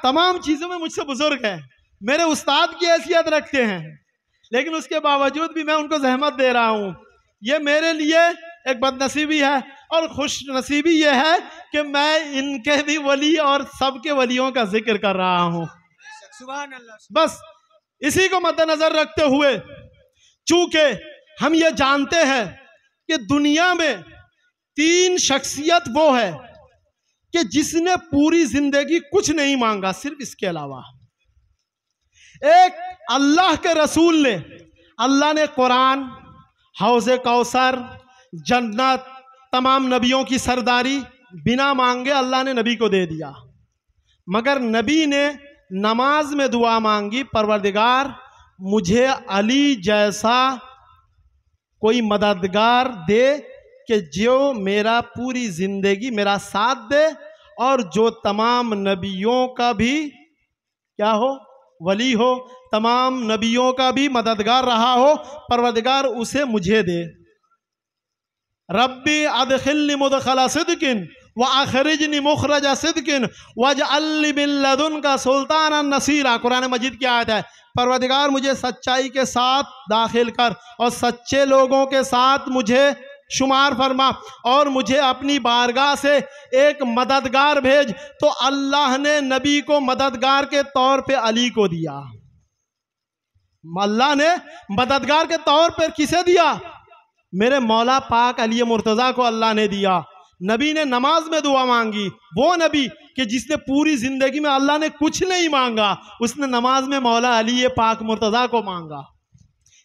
तमाम चीजों में मुझसे बुजुर्ग है, मेरे उस्ताद की हैसियत रखते हैं, लेकिन उसके बावजूद भी मैं उनको जहमत दे रहा हूं। ये मेरे लिए एक बदनसीबी है, और खुश नसीबी ये है कि मैं इनके भी वली और सबके वलियों का जिक्र कर रहा हूं। सुभान अल्लाह। बस इसी को मद्देनजर रखते हुए, चूंकि हम ये जानते हैं कि दुनिया में 3 शख्सियत वो है कि जिसने पूरी जिंदगी कुछ नहीं मांगा सिर्फ इसके अलावा। एक अल्लाह के रसूल ने, अल्लाह ने कुरान, हौज़े कौसर, जन्नत, तमाम नबियों की सरदारी बिना मांगे अल्लाह ने नबी को दे दिया, मगर नबी ने नमाज में दुआ मांगी, परवरदिगार मुझे अली जैसा कोई मददगार दे कि जो मेरा पूरी जिंदगी मेरा साथ दे और जो तमाम नबियों का भी क्या हो, वली हो, तमाम नबियों का भी मददगार रहा हो, परवरदिगार उसे मुझे दे। रब्बी अदखिलनी मुदखला सिद्किन व अखरिजनी मुखरज सिद्किन वजअलनी मिन लदुनका सुल्तानन नसीरा। कुरान मजीद की आयत है, परवरदिगार मुझे सच्चाई के साथ दाखिल कर और सच्चे लोगों के साथ मुझे शुमार फरमा और मुझे अपनी बारगाह से एक मददगार भेज। तो अल्लाह ने नबी को मददगार के तौर पे अली को दिया। अल्लाह ने मददगार के तौर पर किसे दिया? मेरे मौला पाक अली मुर्तज़ा को अल्लाह ने दिया। नबी ने नमाज में दुआ मांगी, वो नबी कि जिसने पूरी जिंदगी में अल्लाह ने कुछ नहीं मांगा, उसने नमाज में मौला अली पाक मुर्तज़ा को मांगा।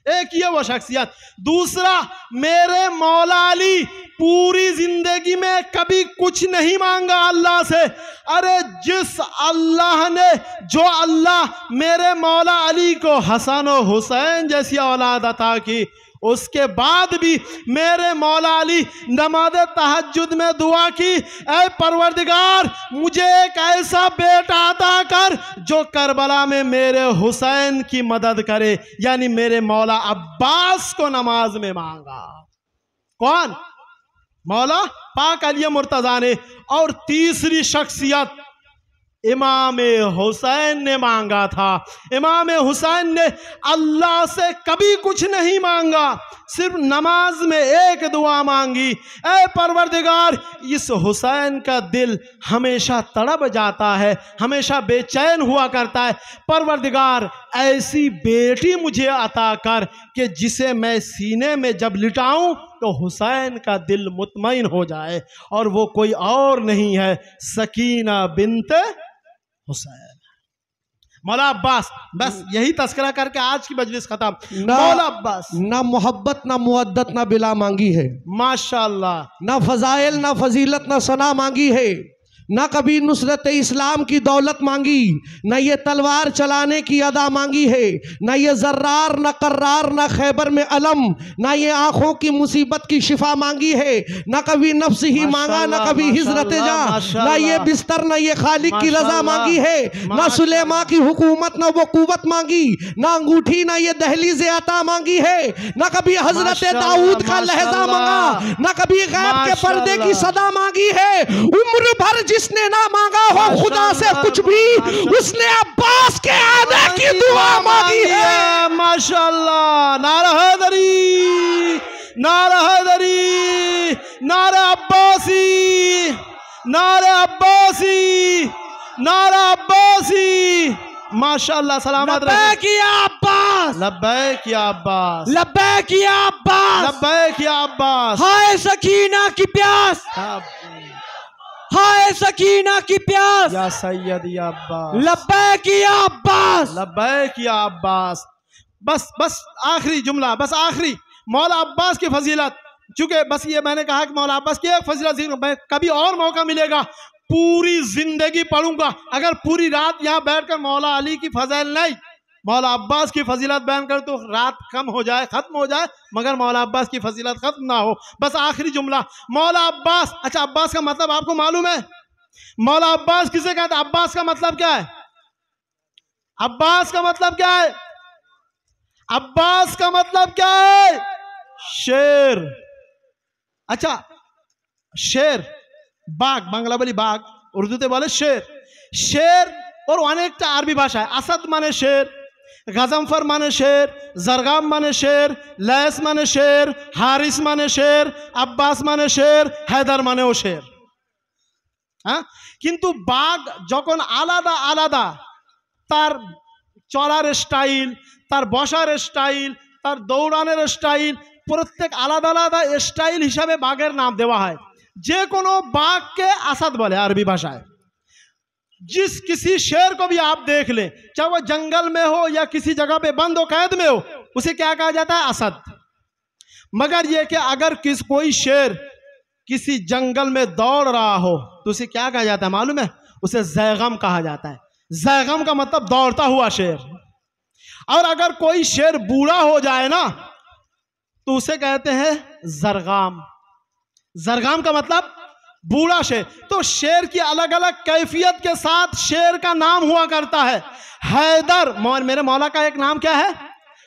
एक ये वो शख्सियत। दूसरा, मेरे मौला अली पूरी जिंदगी में कभी कुछ नहीं मांगा अल्लाह से। अरे जिस अल्लाह ने, जो अल्लाह मेरे मौला अली को हसन और हुसैन जैसी औलाद अता की, उसके बाद भी मेरे मौला अली नमाज तहज्जुद में दुआ की, ऐ परवरदिगार मुझे एक ऐसा बेटा अता कर जो करबला में मेरे हुसैन की मदद करे। यानी मेरे मौला अब्बास को नमाज में मांगा। कौन? मौला पाक अली मुर्तज़ा ने। और तीसरी शख्सियत इमाम हुसैन ने मांगा था। इमाम हुसैन ने अल्लाह से कभी कुछ नहीं मांगा, सिर्फ नमाज में एक दुआ मांगी, ऐ परवरदिगार इस हुसैन का दिल हमेशा तड़प जाता है, हमेशा बेचैन हुआ करता है, परवरदिगार ऐसी बेटी मुझे अता कर कि जिसे मैं सीने में जब लिटाऊं तो हुसैन का दिल मुतमईन हो जाए। और वो कोई और नहीं है, सकीना बिन्त हुसैन, मौला अब्बास। बस यही तस्करा करके आज की मजलिस खत्म। मौला अब्बास ना मोहब्बत ना मुअद्दत ना बिला मांगी है, माशाल्लाह, ना फजाइल ना फजीलत ना सना मांगी है, ना कभी नुसरत इस्लाम की दौलत मांगी, ना ये तलवार चलाने की अदा मांगी है, ना ये जर्रार ना कर्रार ना खैबर में अलम, ना ये आंखों की मुसीबत की शिफा मांगी है, ना कभी नफ्स ही मांगा, ना कभी हिजरत जा, ना ये बिस्तर ना ये खालिक की रजा मांगी है, ना सुलेमा की हुकूमत ना वो कुव्वत मांगी, ना अंगूठी ना ये दहलीज़ अता मांगी है, ना कभी हजरत दाऊद का लहजा मांगा, ना कभी गैब के पर्दे की सदा मांगी है। उम्र भर जिसने ना मांगा हो खुदा से कुछ भी, उसने अब्बास के आने की दुआ मांगी है। माशाल्लाह, नारा हैदरी, नारा हैदरी, नारा अब्बासी, नारा अब्बासी, नारा अब्बासी। माशाल्लाह, सलामत रहे। लब्बैक या अब्बास, लब्बैक या अब्बास, लब्बैक या अब्बास, लब्बैक या अब्बास। हाय सकीना की प्यास, हाय सकीना की प्यास, या सैयद या अब्बास, लब्बैक या अब्बास, लब्बैक या अब्बास। बस आखिरी जुमला, बस आखिरी, मौला अब्बास की फजीलत। चूंकि बस ये मैंने कहा कि मौला अब्बास की एक फजीलत, मैं कभी और मौका मिलेगा पूरी जिंदगी पढ़ूंगा। अगर पूरी रात यहाँ बैठकर मौला अली की फजीलत नहीं, मौला अब्बास की फजीलत बयान कर तो रात कम हो जाए, खत्म हो जाए, मगर मौला अब्बास की फजीलत खत्म ना हो। बस आखिरी जुमला, मौला अब्बास। अच्छा, अब्बास का मतलब आपको मालूम है? मौला अब्बास किसे कहते हैं? अब्बास का मतलब क्या है? अब्बास का मतलब क्या है? अब्बास का मतलब क्या है? शेर। अच्छा, शेर, बाघ, बांग्ला बोली बाघ, उर्दूते बोले शेर। शेर और अनेकटा अरबी भाषा है। असद माने शेर, गजमफर माने शेर, जरगाम माने शेर, लैस माने शेर, हारिस माने शेर, अब्बास माने शेर, हैदर माने ओ शेर। हाँ, किंतु बाघ যখন আলাদা আলাদা তার চলার স্টাইল, তার বসার স্টাইল, তার দৌড়ানোর স্টাইল, প্রত্যেক আলাদা আলাদা স্টাইল হিসাবে বাঘের নাম দেওয়া হয়। যে কোনো বাঘকে আসাদ বলে अरबी भाषाয়। जिस किसी शेर को भी आप देख लें, चाहे वो जंगल में हो या किसी जगह पे बंद हो, कैद में हो, उसे क्या कहा जाता है? असद। मगर ये कि अगर कोई शेर किसी जंगल में दौड़ रहा हो तो उसे क्या कहा जाता है मालूम है? उसे ज़ैगम कहा जाता है। ज़ैगम का मतलब दौड़ता हुआ शेर। और अगर कोई शेर बूढ़ा हो जाए ना तो उसे कहते हैं ज़रगाम। ज़रगाम का मतलब बूढ़ा शेर। तो शेर की अलग अलग कैफियत के साथ शेर का नाम हुआ करता है। हैदर, मेरे मौला का एक नाम क्या है?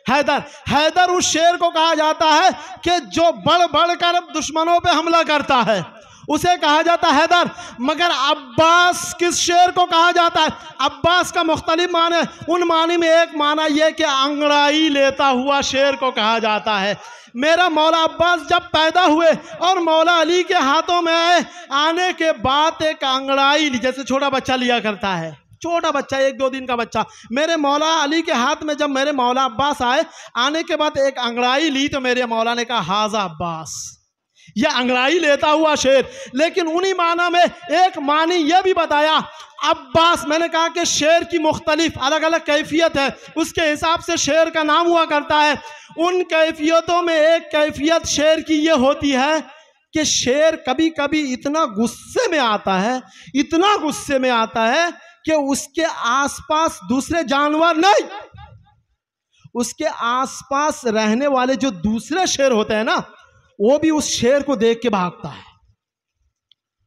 हैदर। हैदर उस शेर को कहा जाता है कि जो बढ़ बढ़ कर दुश्मनों पे हमला करता है, उसे कहा जाता है हैदर। मगर अब्बास किस शेर को कहा जाता है? अब्बास का मुख्तलिफ माने, उन मानी में एक माना यह कि अंगड़ाई लेता हुआ शेर को कहा जाता है। मेरा मौला अब्बास जब पैदा हुए और मौला अली के हाथों में आने के बाद एक अंगड़ाई ली, जैसे छोटा बच्चा लिया करता है, छोटा बच्चा 1-2 दिन का बच्चा, मेरे मौला अली के हाथ में जब मेरे मौला अब्बास आने के बाद एक अंगड़ाई ली तो मेरे मौला ने कहा हाजा अब्बास, यह अंगड़ाई लेता हुआ शेर। लेकिन उन्हीं माना में एक मानी यह भी बताया अब्बास, मैंने कहा कि शेर की मुख्तलिफ अलग अलग कैफियत है, उसके हिसाब से शेर का नाम हुआ करता है। उन कैफियतों में एक कैफियत शेर की यह होती है कि शेर कभी कभी इतना गुस्से में आता है, इतना गुस्से में आता है कि उसके आसपास दूसरे जानवर नहीं, उसके आसपास रहने वाले जो दूसरे शेर होते हैं ना, वो भी उस शेर को देख के भागता है।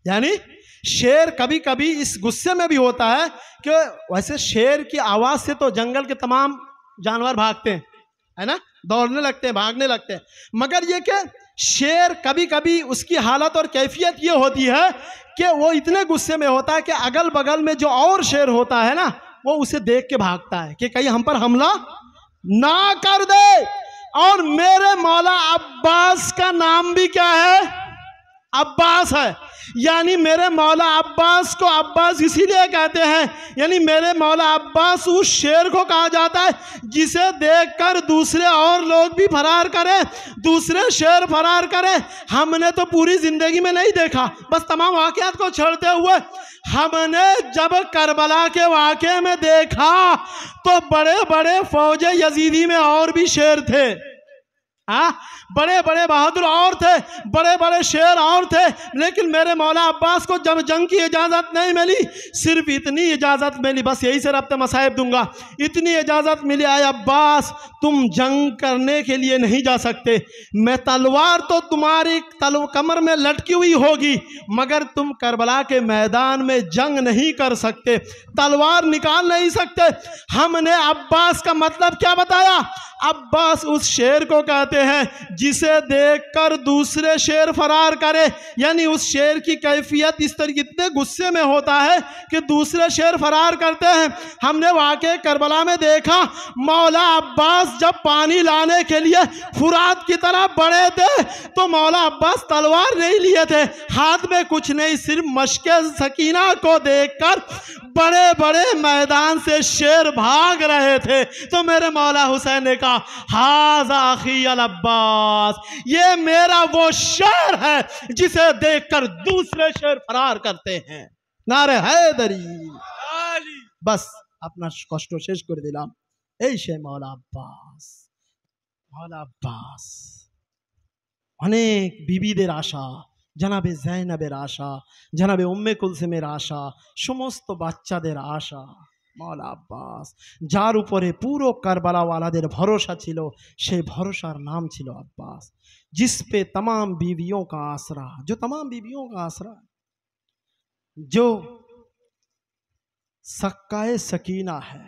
यानी शेर कभी कभी इस गुस्से में भी होता है कि वैसे शेर की आवाज से तो जंगल के तमाम जानवर भागते हैं, है ना, दौड़ने लगते हैं, भागने लगते हैं, मगर ये कि शेर कभी कभी उसकी हालत और कैफियत ये होती है कि वो इतने गुस्से में होता है कि अगल बगल में जो और शेर होता है ना, वो उसे देख के भागता है कि कहीं हम पर हमला ना कर दे। और मेरे मौला अब्बास का नाम भी क्या है? अब्बास है। यानी मेरे मौला अब्बास को अब्बास इसीलिए कहते हैं, यानी मेरे मौला अब्बास उस शेर को कहा जाता है जिसे देखकर दूसरे और लोग भी फरार करें, दूसरे शेर फरार करें। हमने तो पूरी जिंदगी में नहीं देखा, बस तमाम वाकयात को छोड़ते हुए हमने जब करबला के वाक़े में देखा तो बड़े बड़े फौजे यजीदी में और भी शेर थे, बड़े बड़े बहादुर और थे, बड़े बड़े शेर और थे। लेकिन मेरे मौला अब्बास को जब जंग की इजाज़त नहीं मिली, सिर्फ इतनी इजाज़त मिली, बस यही से रब्ते मसाइब दूंगा, इतनी इजाज़त मिली, आए अब्बास तुम जंग करने के लिए नहीं जा सकते, मैं तलवार तो तुम्हारी कमर में लटकी हुई होगी, मगर तुम करबला के मैदान में जंग नहीं कर सकते, तलवार निकाल नहीं सकते। हमने अब्बास का मतलब क्या बताया? अब्बास उस शेर को कहते हैं जिसे देखकर दूसरे शेर फरार करे। यानी उस शेर की कैफियत इस तरह इतने गुस्से में होता है कि दूसरे शेर फरार करते हैं। हमने वाक़े करबला में देखा, मौला अब्बास जब पानी लाने के लिए फुरात की तरफ बढ़े थे तो मौला अब्बास तलवार नहीं लिए थे, हाथ में कुछ नहीं, सिर्फ मशके सकीना को देखकर बड़े बड़े मैदान से शेर भाग रहे थे। तो मेरे मौला हुसैन ने कहा हाज़ा अखी अल अब्बास, ये मेरा वो शेर है जिसे देखकर दूसरे शेर फरार करते हैं। नारे हैदरी। बस अपना कष्ट शेष कर दिलाम এই সে मौला अब्बास। मौला अब्बास अनेक बीबीদের आशा, जनाबे ज़ैनबের आशा, जनाबे उम्मे कुलसुमेর आशा, समस्त বাচ্চাদের आशा। मौला अब्बास जार उपरे पुरो करबला वालादेर भरोसा छिलो, से भरोसार नाम छिलो अब्बास, जिस पे तमाम बीवियों का आसरा, जो तमाम बीवियों का आसरा, जो सक्काए सकीना है,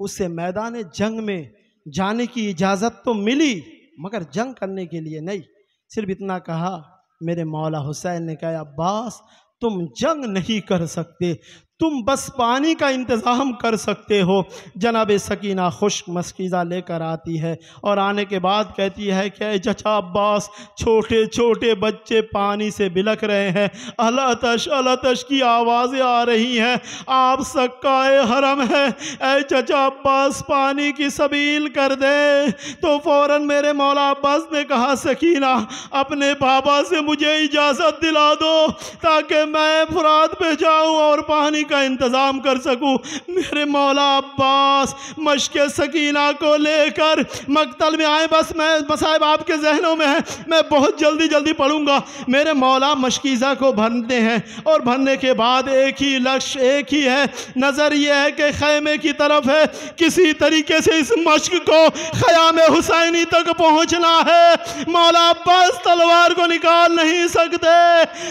उसे मैदान जंग में जाने की इजाज़त तो मिली मगर जंग करने के लिए नहीं। सिर्फ इतना कहा, मेरे मौला हुसैन ने कहा अब्बास तुम जंग नहीं कर सकते, तुम बस पानी का इंतज़ाम कर सकते हो। जनाबे सकीना खुश्क मस्कीज़ा लेकर आती है और आने के बाद कहती है कि चचा अब्बास छोटे छोटे बच्चे पानी से बिलख रहे हैं, अलतश की आवाज़ें आ रही हैं, आप सक्काए हरम है, ऐ चचा अब्बास पानी की सबील कर दे। तो फ़ौरन मेरे मौला अब्बास ने कहा सकीना अपने बाबा से मुझे इजाज़त दिला दो ताकि मैं फुरात पे जाऊँ और पानी का इंतज़ाम कर सकूं। मेरे मौला अब्बास मश्क सकीना को लेकर मक्तल में आए। बस मैं मसाइब आपके जहनों में है, मैं बहुत जल्दी जल्दी पढ़ूंगा। मेरे मौला मशकीज़ा को भरते हैं और भरने के बाद एक ही लक्ष्य, एक ही है, नज़र ये है कि खैमे की तरफ है, किसी तरीके से इस मश्क को ख़याम हुसैनी तक पहुंचना है। मौला अब्बास तलवार को निकाल नहीं सकते।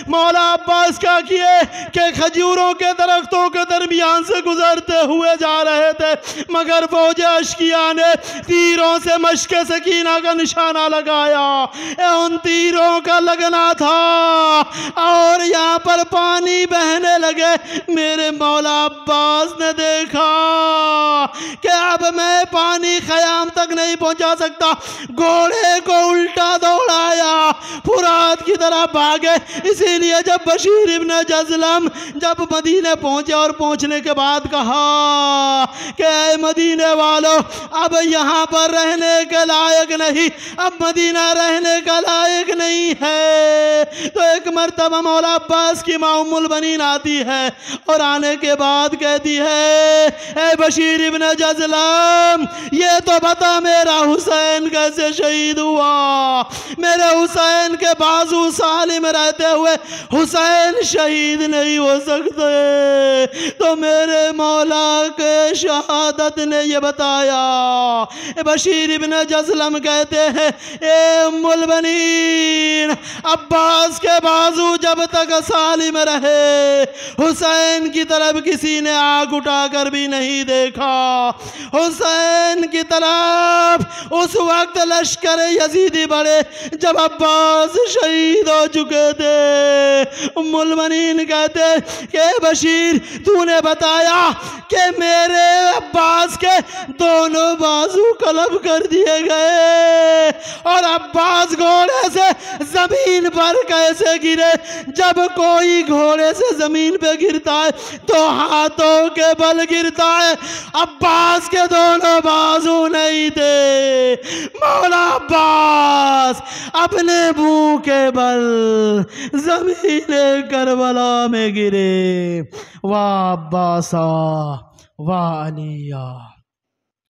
मौला अब्बास क्या किए कि खजूरों के दरख्तों के दरमियान से गुजरते हुए जा रहे थे, मगर फौज अश्किया ने तीरों से मश्क सकीना का निशाना लगाया। उन तीरों का लगना था और यहाँ पर पानी बहने लगे। मेरे मौला अब्बास ने देखा कि अब मैं पानी ख़याम तक नहीं पहुंचा सकता, घोड़े को उल्टा दौड़ाया, फुरात की तरफ भागे। इसीलिए जब बशीर इब्न जज़लम जब मदीने पहुंचे और पहुंचने के बाद कहा कि ऐ मदीने वालों, अब यहाँ पर रहने के लायक नहीं, अब मदीना रहने का लायक नहीं है। तो एक मर्तबा मौला अब्बास की माँ उम्मुल बनीन आती है और आने के बाद कहती है, ऐ बशीर इब्न जज़लम, ये तो बता मेरा हुसैन कैसे शहीद हुआ। मेरे हुसैन के बाजू सालिम रहते हुए हुसैन शहीद नहीं हो सकते। तो मेरे मौला के शहादत ने ये बताया। बशीर इब्न जज़लम कहते हैं, ए उम्मुल बनीन, अब्बास के बाजू जब तक सालिम रहे, हुसैन की तरफ किसी ने आग उठाकर भी नहीं देखा। हुसैन की तरफ उस वक्त लश्कर यजीदी बढ़े जब अब्बास शहीद हो चुके थे। उम्मुल बनीन कहते कि बशीर, तूने बताया कि मेरे अब्बास के दोनों बाजू कलब कर दिए गए और अब्बास घोड़े से जमीन पर कैसे गिरे। जब कोई घोड़े से जमीन पे गिरता है तो हाथों के बल गिरता है, अब्बास के दोनों बाजू नहीं थे। मौला अब्बास अपने मुंह के बल जमीने करबला में गिरे। वाह अब्बासा वाह अलिया।